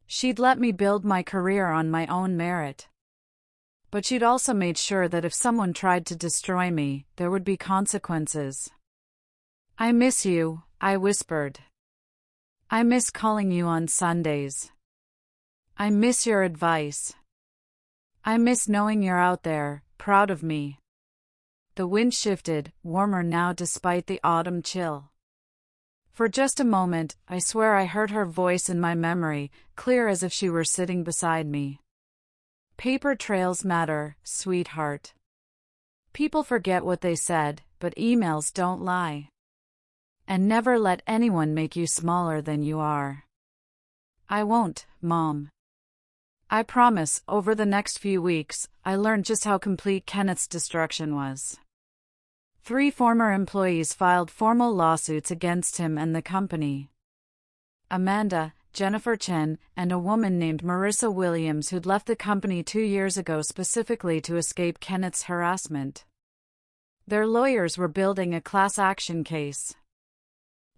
She'd let me build my career on my own merit. But she'd also made sure that if someone tried to destroy me, there would be consequences. I miss you, I whispered. I miss calling you on Sundays. I miss your advice. I miss knowing you're out there, proud of me. The wind shifted, warmer now despite the autumn chill. For just a moment, I swear I heard her voice in my memory, clear as if she were sitting beside me. Paper trails matter, sweetheart. People forget what they said, but emails don't lie. And never let anyone make you smaller than you are. I won't, Mom. I promise, over the next few weeks, I learned just how complete Kenneth's destruction was. 3 former employees filed formal lawsuits against him and the company. Amanda, Jennifer Chen, and a woman named Marissa Williams who'd left the company 2 years ago specifically to escape Kenneth's harassment. Their lawyers were building a class action case.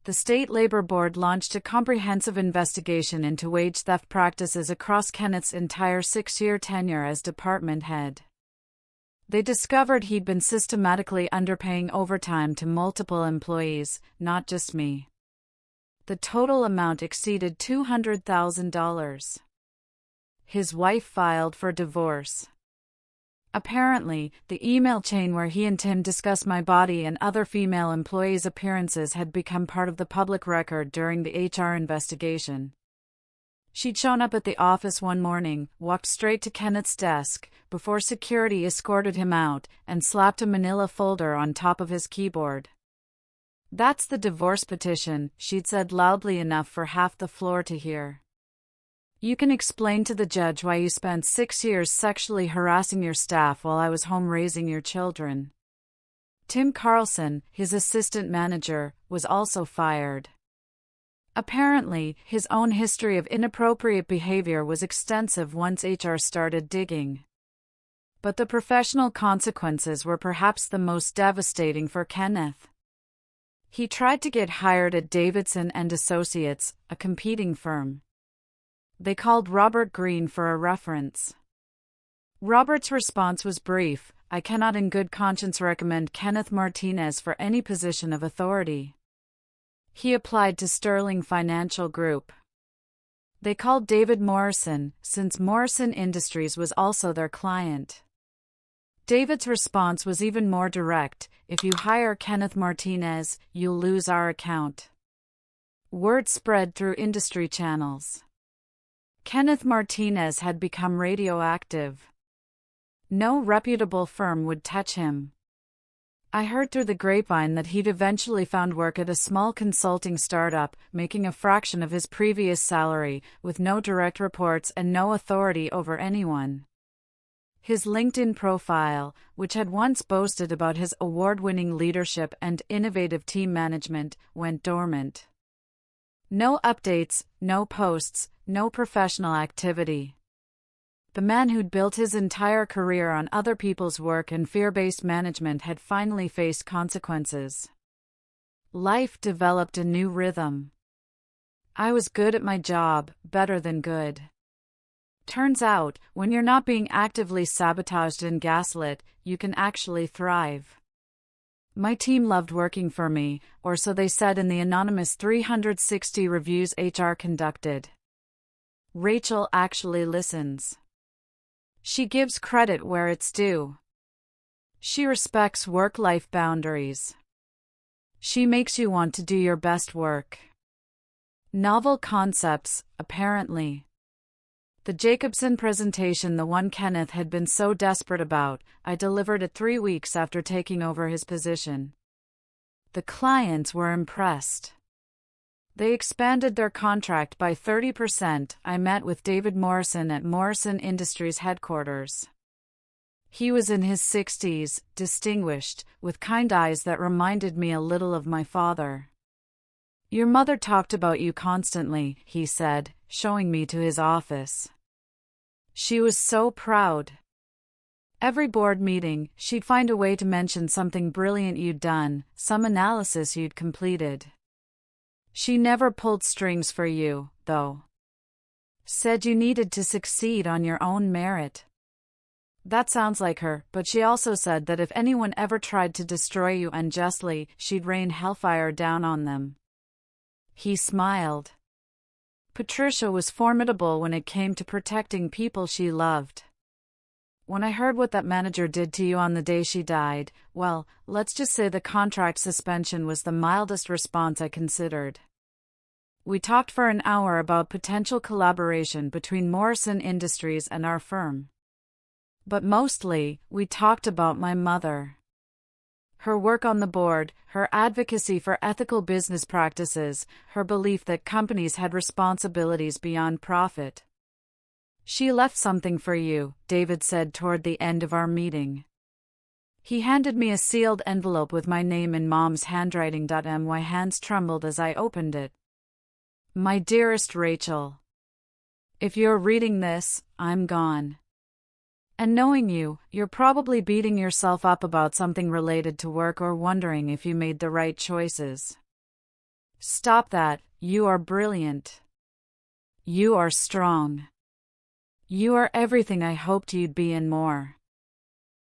The State Labor Board launched a comprehensive investigation into wage theft practices across Kenneth's entire 6-year tenure as department head. They discovered he'd been systematically underpaying overtime to multiple employees, not just me. The total amount exceeded $200,000. His wife filed for divorce. Apparently, the email chain where he and Tim discussed my body and other female employees' appearances had become part of the public record during the HR investigation. She'd shown up at the office one morning, walked straight to Kenneth's desk, before security escorted him out, and slapped a manila folder on top of his keyboard. "That's the divorce petition," she'd said loudly enough for half the floor to hear. "You can explain to the judge why you spent 6 years sexually harassing your staff while I was home raising your children." Tim Carlson, his assistant manager, was also fired. Apparently, his own history of inappropriate behavior was extensive once HR started digging. But the professional consequences were perhaps the most devastating for Kenneth. He tried to get hired at Davidson and Associates, a competing firm. They called Robert Green for a reference. Robert's response was brief: "I cannot in good conscience recommend Kenneth Martinez for any position of authority." He applied to Sterling Financial Group. They called David Morrison, since Morrison Industries was also their client. David's response was even more direct: "If you hire Kenneth Martinez, you'll lose our account." Word spread through industry channels. Kenneth Martinez had become radioactive. No reputable firm would touch him. I heard through the grapevine that he'd eventually found work at a small consulting startup, making a fraction of his previous salary, with no direct reports and no authority over anyone. His LinkedIn profile, which had once boasted about his award-winning leadership and innovative team management, went dormant. No updates, no posts, no professional activity. The man who'd built his entire career on other people's work and fear-based management had finally faced consequences. Life developed a new rhythm. I was good at my job, better than good. Turns out, when you're not being actively sabotaged and gaslit, you can actually thrive. My team loved working for me, or so they said in the anonymous 360 reviews HR conducted. Rachel actually listens. She gives credit where it's due. She respects work-life boundaries. She makes you want to do your best work. Novel concepts, apparently. The Jacobson presentation, the one Kenneth had been so desperate about, I delivered it 3 weeks after taking over his position. The clients were impressed. They expanded their contract by 30%. I met with David Morrison at Morrison Industries headquarters. He was in his 60s, distinguished, with kind eyes that reminded me a little of my father. "Your mother talked about you constantly," he said, showing me to his office. "She was so proud. Every board meeting, she'd find a way to mention something brilliant you'd done, some analysis you'd completed. She never pulled strings for you, though. Said you needed to succeed on your own merit." That sounds like her, but she also said that if anyone ever tried to destroy you unjustly, she'd rain hellfire down on them. He smiled. Patricia was formidable when it came to protecting people she loved. When I heard what that manager did to you on the day she died, well, let's just say the contract suspension was the mildest response I considered. We talked for an hour about potential collaboration between Morrison Industries and our firm. But mostly, we talked about my mother. Her work on the board, her advocacy for ethical business practices, her belief that companies had responsibilities beyond profit. "She left something for you," David said toward the end of our meeting. He handed me a sealed envelope with my name in Mom's handwriting. My hands trembled as I opened it. "My dearest Rachel, if you're reading this, I'm gone. And knowing you, you're probably beating yourself up about something related to work or wondering if you made the right choices. Stop that. You are brilliant. You are strong. You are everything I hoped you'd be and more.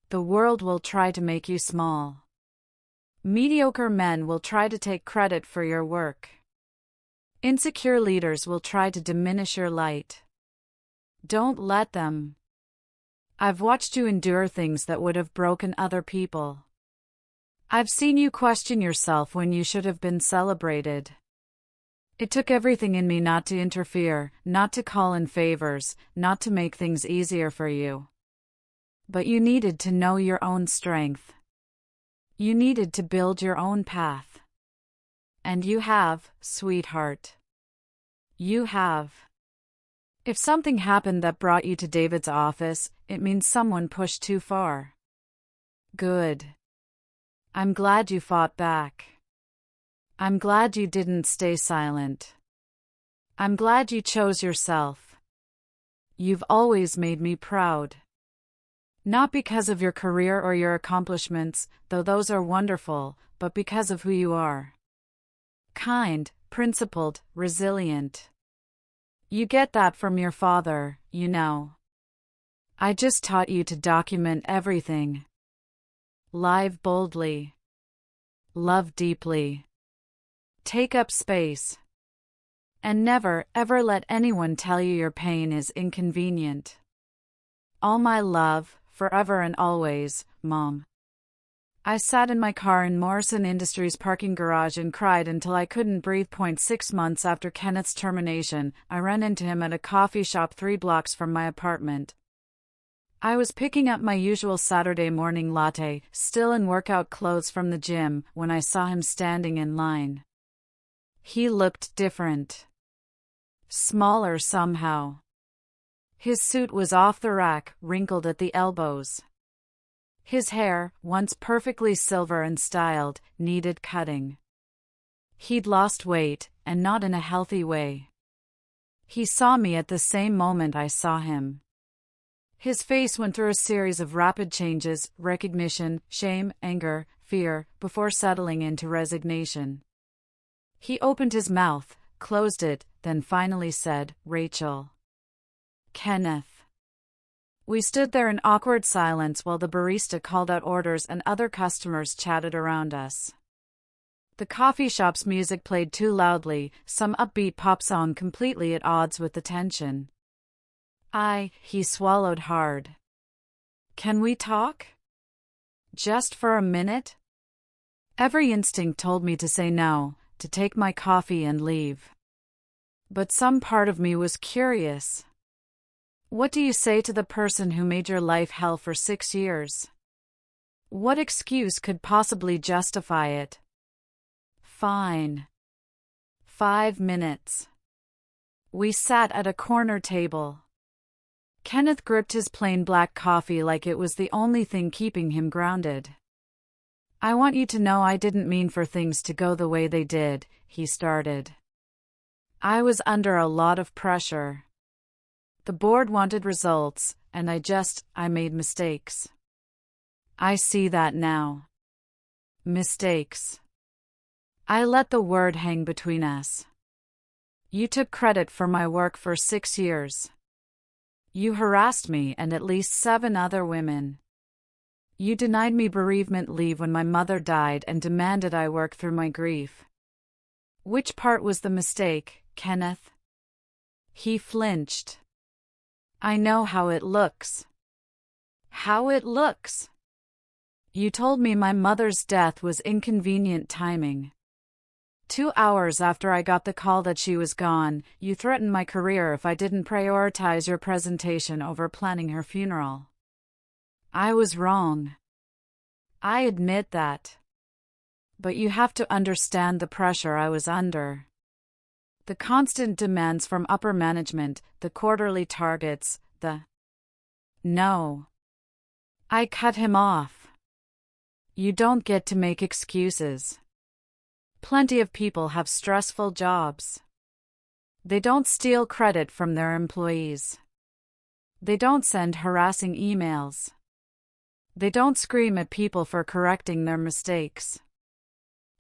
The world will try to make you small. Mediocre men will try to take credit for your work. Insecure leaders will try to diminish your light. Don't let them. I've watched you endure things that would have broken other people. I've seen you question yourself when you should have been celebrated. It took everything in me not to interfere, not to call in favors, not to make things easier for you. But you needed to know your own strength. You needed to build your own path. And you have, sweetheart. You have. If something happened that brought you to David's office, it means someone pushed too far. Good. I'm glad you fought back. I'm glad you didn't stay silent. I'm glad you chose yourself. You've always made me proud. Not because of your career or your accomplishments, though those are wonderful, but because of who you are. Kind, principled, resilient. You get that from your father, you know. I just taught you to document everything. Live boldly. Love deeply. Take up space. And never, ever let anyone tell you your pain is inconvenient. All my love, forever and always, Mom. I sat in my car in Morrison Industries' parking garage and cried until I couldn't breathe. 6 months after Kenneth's termination, I ran into him at a coffee shop 3 blocks from my apartment. I was picking up my usual Saturday morning latte, still in workout clothes from the gym, when I saw him standing in line. He looked different. Smaller somehow. His suit was off the rack, wrinkled at the elbows. His hair, once perfectly silver and styled, needed cutting. He'd lost weight, and not in a healthy way. He saw me at the same moment I saw him. His face went through a series of rapid changes: recognition, shame, anger, fear, before settling into resignation. He opened his mouth, closed it, then finally said, "Rachel." "Kenneth." We stood there in awkward silence while the barista called out orders and other customers chatted around us. The coffee shop's music played too loudly, some upbeat pop song completely at odds with the tension. He swallowed hard. Can we talk? Just for a minute? Every instinct told me to say no, to take my coffee and leave. But some part of me was curious. What do you say to the person who made your life hell for 6 years? What excuse could possibly justify it? Fine. 5 minutes. We sat at a corner table. Kenneth gripped his plain black coffee like it was the only thing keeping him grounded. I want you to know I didn't mean for things to go the way they did, he started. I was under a lot of pressure. The board wanted results, and I made mistakes. I see that now. Mistakes. I let the word hang between us. You took credit for my work for 6 years. You harassed me and at least 7 other women. You denied me bereavement leave when my mother died and demanded I work through my grief. Which part was the mistake, Kenneth? He flinched. I know how it looks. How it looks? You told me my mother's death was inconvenient timing. 2 hours after I got the call that she was gone, you threatened my career if I didn't prioritize your presentation over planning her funeral. I was wrong. I admit that. But you have to understand the pressure I was under. The constant demands from upper management, the quarterly targets, No. I cut him off. You don't get to make excuses. Plenty of people have stressful jobs. They don't steal credit from their employees. They don't send harassing emails. They don't scream at people for correcting their mistakes.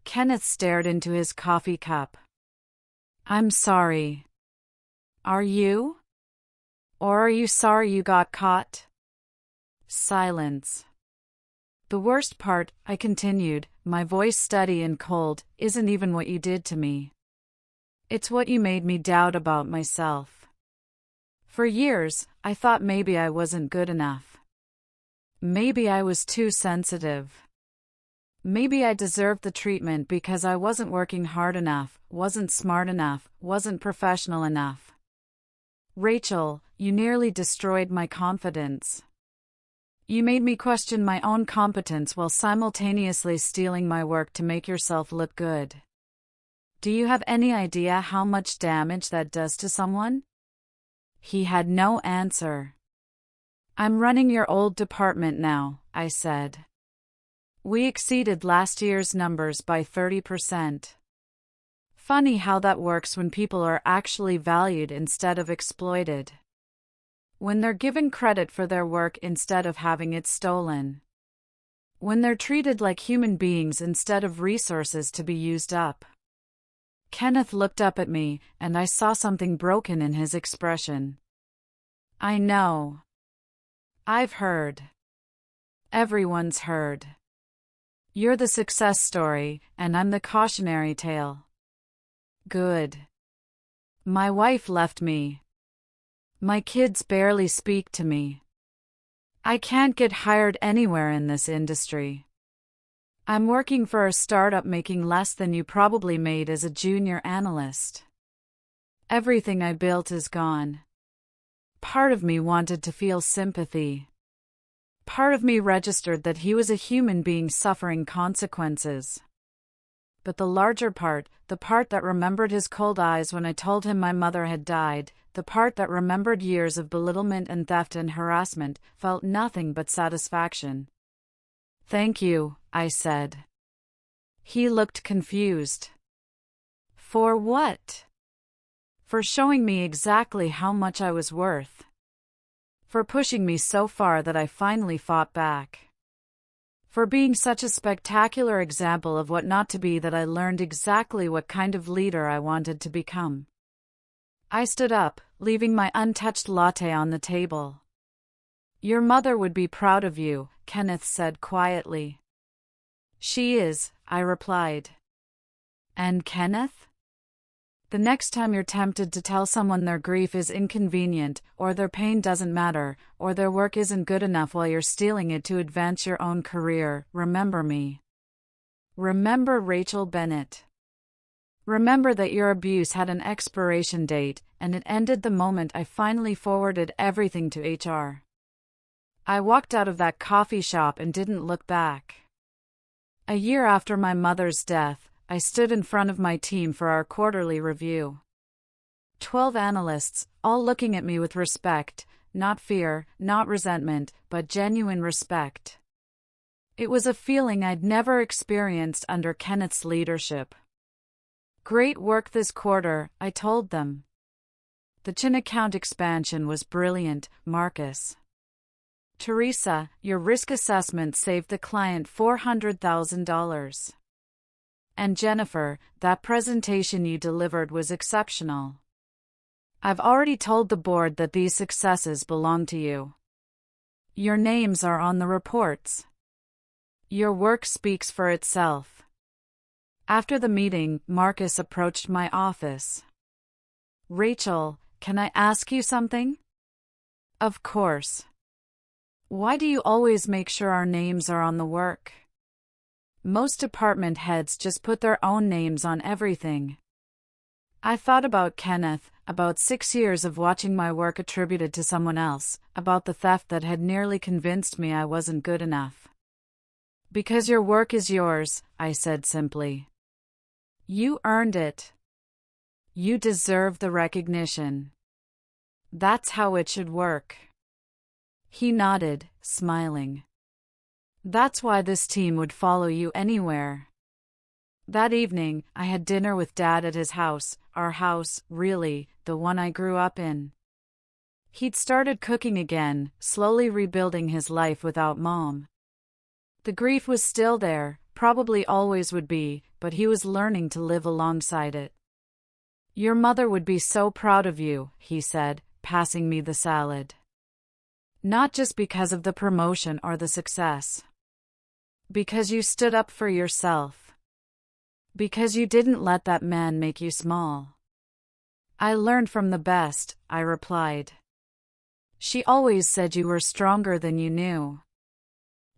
Kenneth stared into his coffee cup. I'm sorry. Are you? Or are you sorry you got caught? Silence. The worst part, I continued, my voice steady and cold, isn't even what you did to me. It's what you made me doubt about myself. For years, I thought maybe I wasn't good enough. Maybe I was too sensitive. Maybe I deserved the treatment because I wasn't working hard enough, wasn't smart enough, wasn't professional enough. Rachel, you nearly destroyed my confidence. You made me question my own competence while simultaneously stealing my work to make yourself look good. Do you have any idea how much damage that does to someone? He had no answer. I'm running your old department now, I said. We exceeded last year's numbers by 30%. Funny how that works when people are actually valued instead of exploited. When they're given credit for their work instead of having it stolen. When they're treated like human beings instead of resources to be used up. Kenneth looked up at me, and I saw something broken in his expression. I know. I've heard. Everyone's heard. You're the success story, and I'm the cautionary tale. Good. My wife left me. My kids barely speak to me. I can't get hired anywhere in this industry. I'm working for a startup making less than you probably made as a junior analyst. Everything I built is gone. Part of me wanted to feel sympathy. Part of me registered that he was a human being suffering consequences. But the larger part, the part that remembered his cold eyes when I told him my mother had died, the part that remembered years of belittlement and theft and harassment, felt nothing but satisfaction. Thank you, I said. He looked confused. For what? For showing me exactly how much I was worth. For pushing me so far that I finally fought back. For being such a spectacular example of what not to be that I learned exactly what kind of leader I wanted to become. I stood up, leaving my untouched latte on the table. Your mother would be proud of you, Kenneth said quietly. She is, I replied. And Kenneth? The next time you're tempted to tell someone their grief is inconvenient, or their pain doesn't matter, or their work isn't good enough while you're stealing it to advance your own career, remember me. Remember Rachel Bennett. Remember that your abuse had an expiration date, and it ended the moment I finally forwarded everything to HR. I walked out of that coffee shop and didn't look back. A year after my mother's death, I stood in front of my team for our quarterly review. 12 analysts, all looking at me with respect, not fear, not resentment, but genuine respect. It was a feeling I'd never experienced under Kenneth's leadership. Great work this quarter, I told them. The Chin account expansion was brilliant, Marcus. Teresa, your risk assessment saved the client $400,000. And Jennifer, that presentation you delivered was exceptional. I've already told the board that these successes belong to you. Your names are on the reports. Your work speaks for itself. After the meeting, Marcus approached my office. Rachel, can I ask you something? Of course. Why do you always make sure our names are on the work? Most department heads just put their own names on everything. I thought about Kenneth, about 6 years of watching my work attributed to someone else, about the theft that had nearly convinced me I wasn't good enough. Because your work is yours, I said simply. You earned it. You deserve the recognition. That's how it should work. He nodded, smiling. That's why this team would follow you anywhere. That evening, I had dinner with Dad at his house, our house, really, the one I grew up in. He'd started cooking again, slowly rebuilding his life without Mom. The grief was still there, probably always would be, but he was learning to live alongside it. Your mother would be so proud of you, he said, passing me the salad. Not just because of the promotion or the success. Because you stood up for yourself. Because you didn't let that man make you small. I learned from the best, I replied. She always said you were stronger than you knew.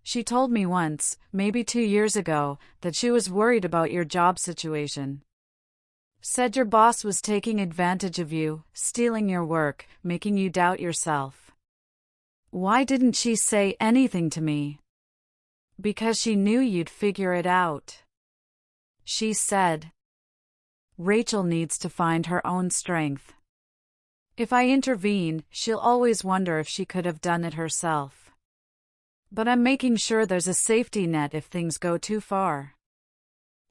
She told me once, maybe 2 years ago, that she was worried about your job situation. Said your boss was taking advantage of you, stealing your work, making you doubt yourself. Why didn't she say anything to me? Because she knew you'd figure it out. She said, Rachel needs to find her own strength. If I intervene, she'll always wonder if she could have done it herself. But I'm making sure there's a safety net if things go too far.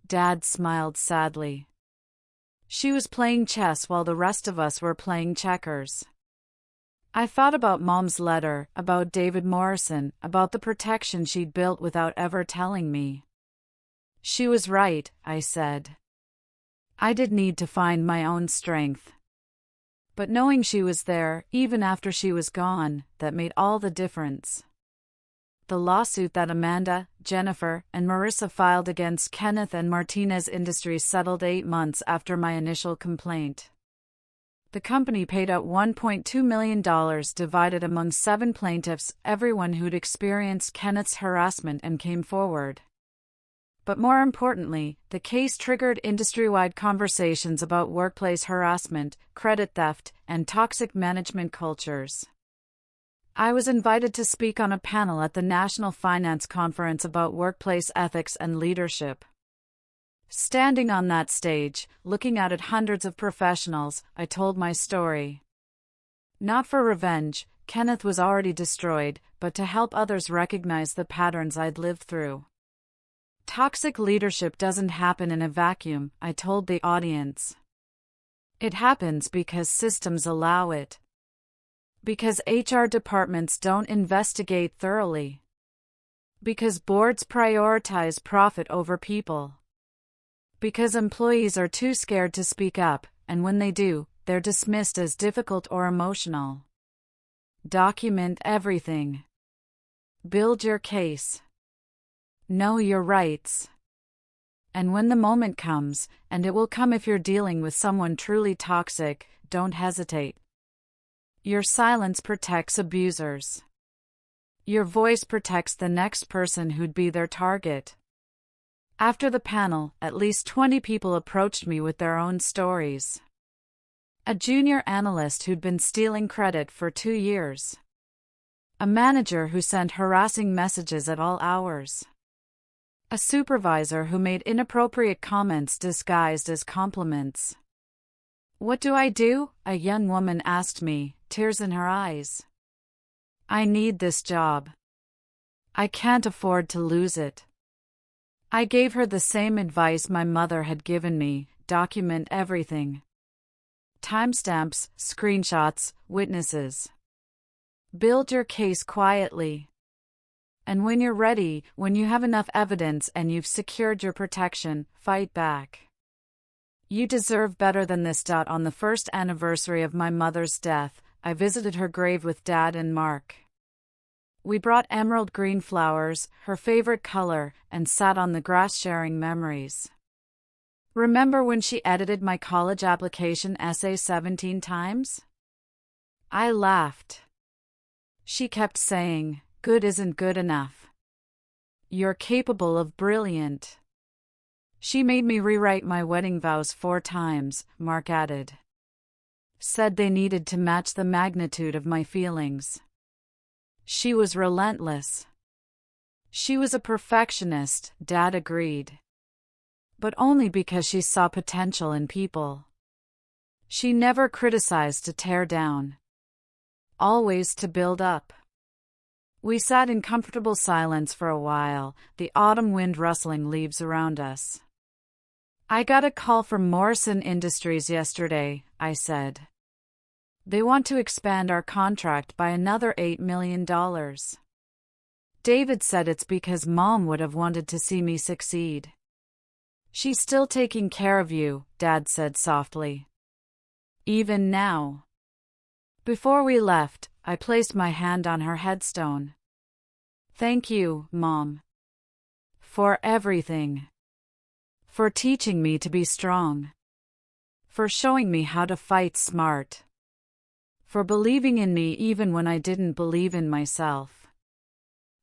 Dad smiled sadly. She was playing chess while the rest of us were playing checkers. I thought about Mom's letter, about David Morrison, about the protection she'd built without ever telling me. She was right, I said. I did need to find my own strength. But knowing she was there, even after she was gone, that made all the difference. The lawsuit that Amanda, Jennifer, and Marissa filed against Kenneth and Martinez Industries settled 8 months after my initial complaint. The company paid out $1.2 million divided among 7 plaintiffs, everyone who'd experienced Kenneth's harassment and came forward. But more importantly, the case triggered industry-wide conversations about workplace harassment, credit theft, and toxic management cultures. I was invited to speak on a panel at the National Finance Conference about workplace ethics and leadership. Standing on that stage, looking out at hundreds of professionals, I told my story. Not for revenge, Kenneth was already destroyed, but to help others recognize the patterns I'd lived through. Toxic leadership doesn't happen in a vacuum, I told the audience. It happens because systems allow it. Because HR departments don't investigate thoroughly. Because boards prioritize profit over people. Because employees are too scared to speak up, and when they do, they're dismissed as difficult or emotional. Document everything. Build your case. Know your rights. And when the moment comes, and it will come if you're dealing with someone truly toxic, don't hesitate. Your silence protects abusers. Your voice protects the next person who'd be their target. After the panel, at least 20 people approached me with their own stories. A junior analyst who'd been stealing credit for 2 years. A manager who sent harassing messages at all hours. A supervisor who made inappropriate comments disguised as compliments. "What do I do?" a young woman asked me, tears in her eyes. "I need this job. I can't afford to lose it." I gave her the same advice my mother had given me: document everything. Timestamps, screenshots, witnesses. Build your case quietly. And when you're ready, when you have enough evidence and you've secured your protection, fight back. You deserve better than this. On the first anniversary of my mother's death, I visited her grave with Dad and Mark. We brought emerald green flowers, her favorite color, and sat on the grass sharing memories. Remember when she edited my college application essay 17 times? I laughed. She kept saying, "Good isn't good enough. You're capable of brilliant." She made me rewrite my wedding vows 4 times, Mark added. Said they needed to match the magnitude of my feelings. She was relentless. She was a perfectionist, Dad agreed. But only because she saw potential in people. She never criticized to tear down. Always to build up. We sat in comfortable silence for a while, the autumn wind rustling leaves around us. "I got a call from Morrison Industries yesterday," I said. "They want to expand our contract by another $8 million. David said it's because Mom would have wanted to see me succeed." "She's still taking care of you," Dad said softly. "Even now." Before we left, I placed my hand on her headstone. "Thank you, Mom. For everything. For teaching me to be strong. For showing me how to fight smart. For believing in me even when I didn't believe in myself.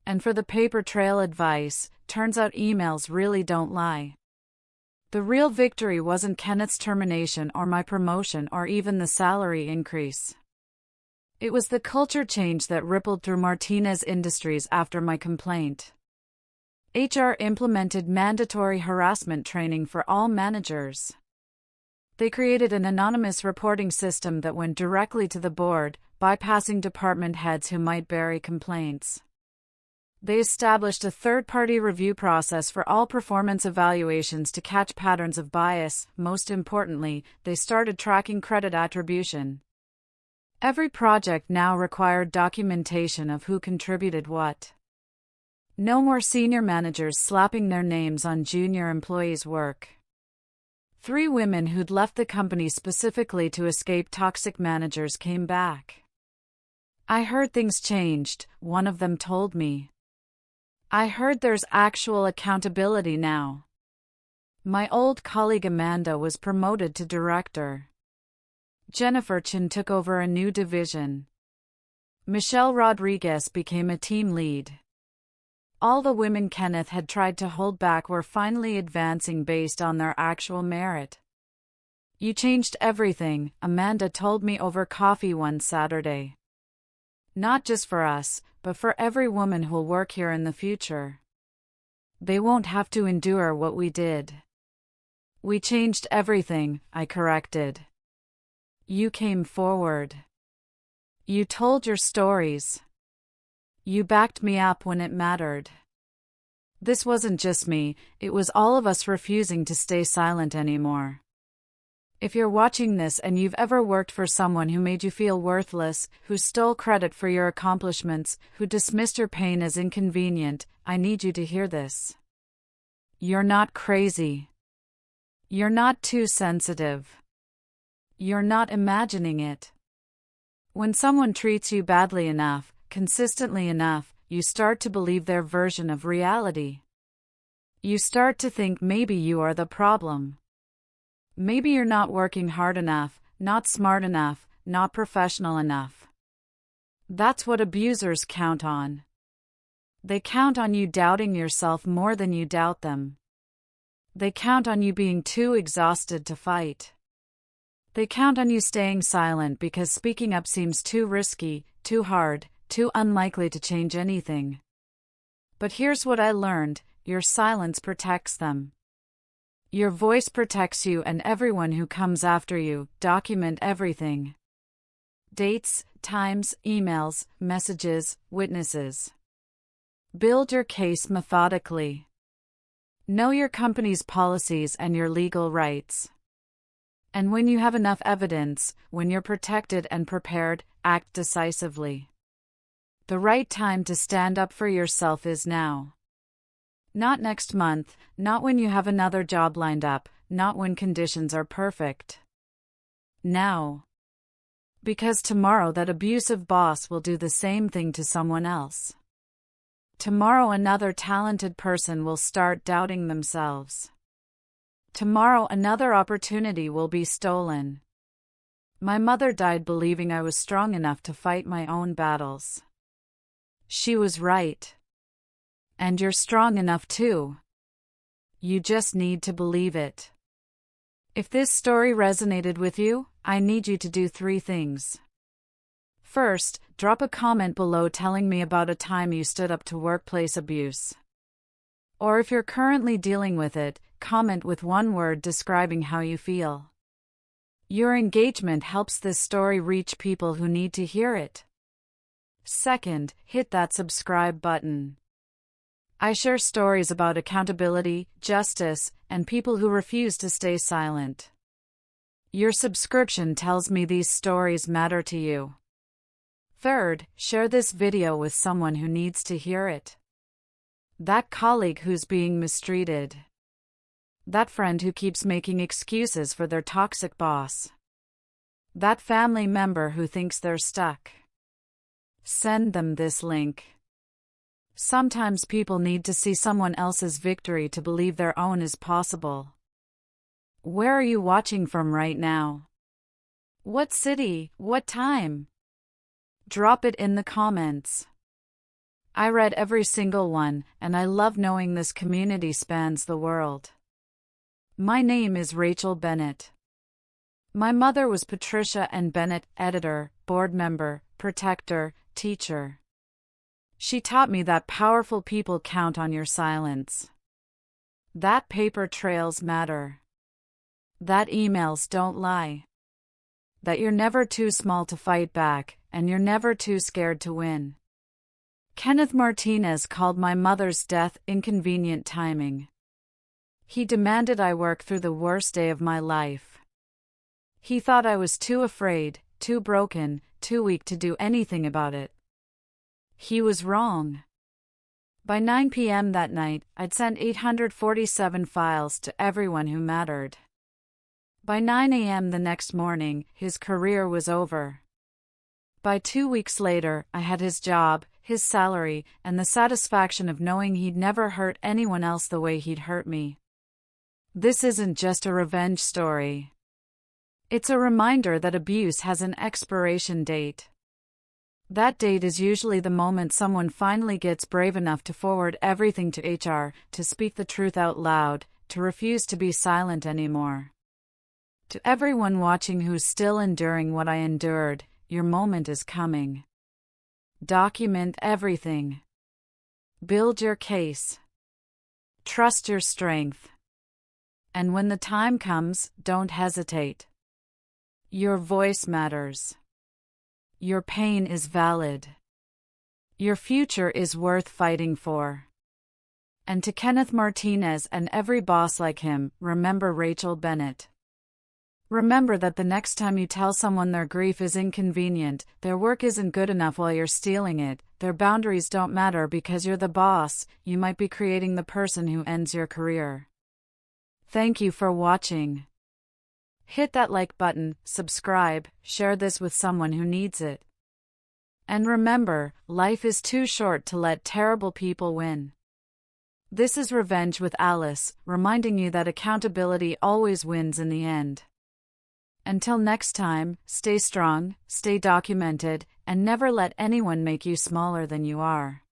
And for the paper trail advice. Turns out emails really don't lie. The real victory wasn't Kenneth's termination or my promotion or even the salary increase. It was the culture change that rippled through Martinez Industries after my complaint. HR implemented mandatory harassment training for all managers. They created an anonymous reporting system that went directly to the board, bypassing department heads who might bury complaints. They established a third-party review process for all performance evaluations to catch patterns of bias. Most importantly, they started tracking credit attribution. Every project now required documentation of who contributed what. No more senior managers slapping their names on junior employees' work. 3 women who'd left the company specifically to escape toxic managers came back. "I heard things changed," one of them told me. "I heard there's actual accountability now." My old colleague Amanda was promoted to director. Jennifer Chin took over a new division. Michelle Rodriguez became a team lead. All the women Kenneth had tried to hold back were finally advancing based on their actual merit. "You changed everything," Amanda told me over coffee one Saturday. "Not just for us, but for every woman who'll work here in the future. They won't have to endure what we did." "We changed everything," I corrected. "You came forward. You told your stories. You backed me up when it mattered." This wasn't just me, it was all of us refusing to stay silent anymore. If you're watching this and you've ever worked for someone who made you feel worthless, who stole credit for your accomplishments, who dismissed your pain as inconvenient, I need you to hear this. You're not crazy. You're not too sensitive. You're not imagining it. When someone treats you badly enough, consistently enough, you start to believe their version of reality. You start to think maybe you are the problem. Maybe you're not working hard enough, not smart enough, not professional enough. That's what abusers count on. They count on you doubting yourself more than you doubt them. They count on you being too exhausted to fight. They count on you staying silent because speaking up seems too risky, too hard, too unlikely to change anything. But here's what I learned: your silence protects them. Your voice protects you and everyone who comes after you. Document everything. Dates, times, emails, messages, witnesses. Build your case methodically. Know your company's policies and your legal rights. And when you have enough evidence, when you're protected and prepared, act decisively. The right time to stand up for yourself is now. Not next month, not when you have another job lined up, not when conditions are perfect. Now. Because tomorrow that abusive boss will do the same thing to someone else. Tomorrow another talented person will start doubting themselves. Tomorrow another opportunity will be stolen. My mother died believing I was strong enough to fight my own battles. She was right. And you're strong enough too. You just need to believe it. If this story resonated with you, I need you to do 3 things. First, drop a comment below telling me about a time you stood up to workplace abuse. Or if you're currently dealing with it, comment with 1 word describing how you feel. Your engagement helps this story reach people who need to hear it. Second, hit that subscribe button. I share stories about accountability, justice, and people who refuse to stay silent. Your subscription tells me these stories matter to you. Third, share this video with someone who needs to hear it. That colleague who's being mistreated. That friend who keeps making excuses for their toxic boss. That family member who thinks they're stuck. Send them this link. Sometimes people need to see someone else's victory to believe their own is possible. Where are you watching from right now? What city? What time? Drop it in the comments. I read every single one, and I love knowing this community spans the world. My name is Rachel Bennett. My mother was Patricia and Bennett, editor, board member, protector, teacher. She taught me that powerful people count on your silence. That paper trails matter. That emails don't lie. That you're never too small to fight back, and you're never too scared to win. Kenneth Martinez called my mother's death inconvenient timing. He demanded I work through the worst day of my life. He thought I was too afraid, too broken, too weak to do anything about it. He was wrong. By 9 p.m. that night, I'd sent 847 files to everyone who mattered. By 9 a.m. the next morning, his career was over. By 2 weeks later, I had his job, his salary, and the satisfaction of knowing he'd never hurt anyone else the way he'd hurt me. This isn't just a revenge story. It's a reminder that abuse has an expiration date. That date is usually the moment someone finally gets brave enough to forward everything to HR, to speak the truth out loud, to refuse to be silent anymore. To everyone watching who's still enduring what I endured, your moment is coming. Document everything. Build your case. Trust your strength. And when the time comes, don't hesitate. Your voice matters. Your pain is valid. Your future is worth fighting for. And to Kenneth Martinez and every boss like him, remember Rachel Bennett. Remember that the next time you tell someone their grief is inconvenient, their work isn't good enough while you're stealing it, their boundaries don't matter because you're the boss, you might be creating the person who ends your career. Thank you for watching. Hit that like button, subscribe, share this with someone who needs it. And remember, life is too short to let terrible people win. This is Revenge with Alice, reminding you that accountability always wins in the end. Until next time, stay strong, stay documented, and never let anyone make you smaller than you are.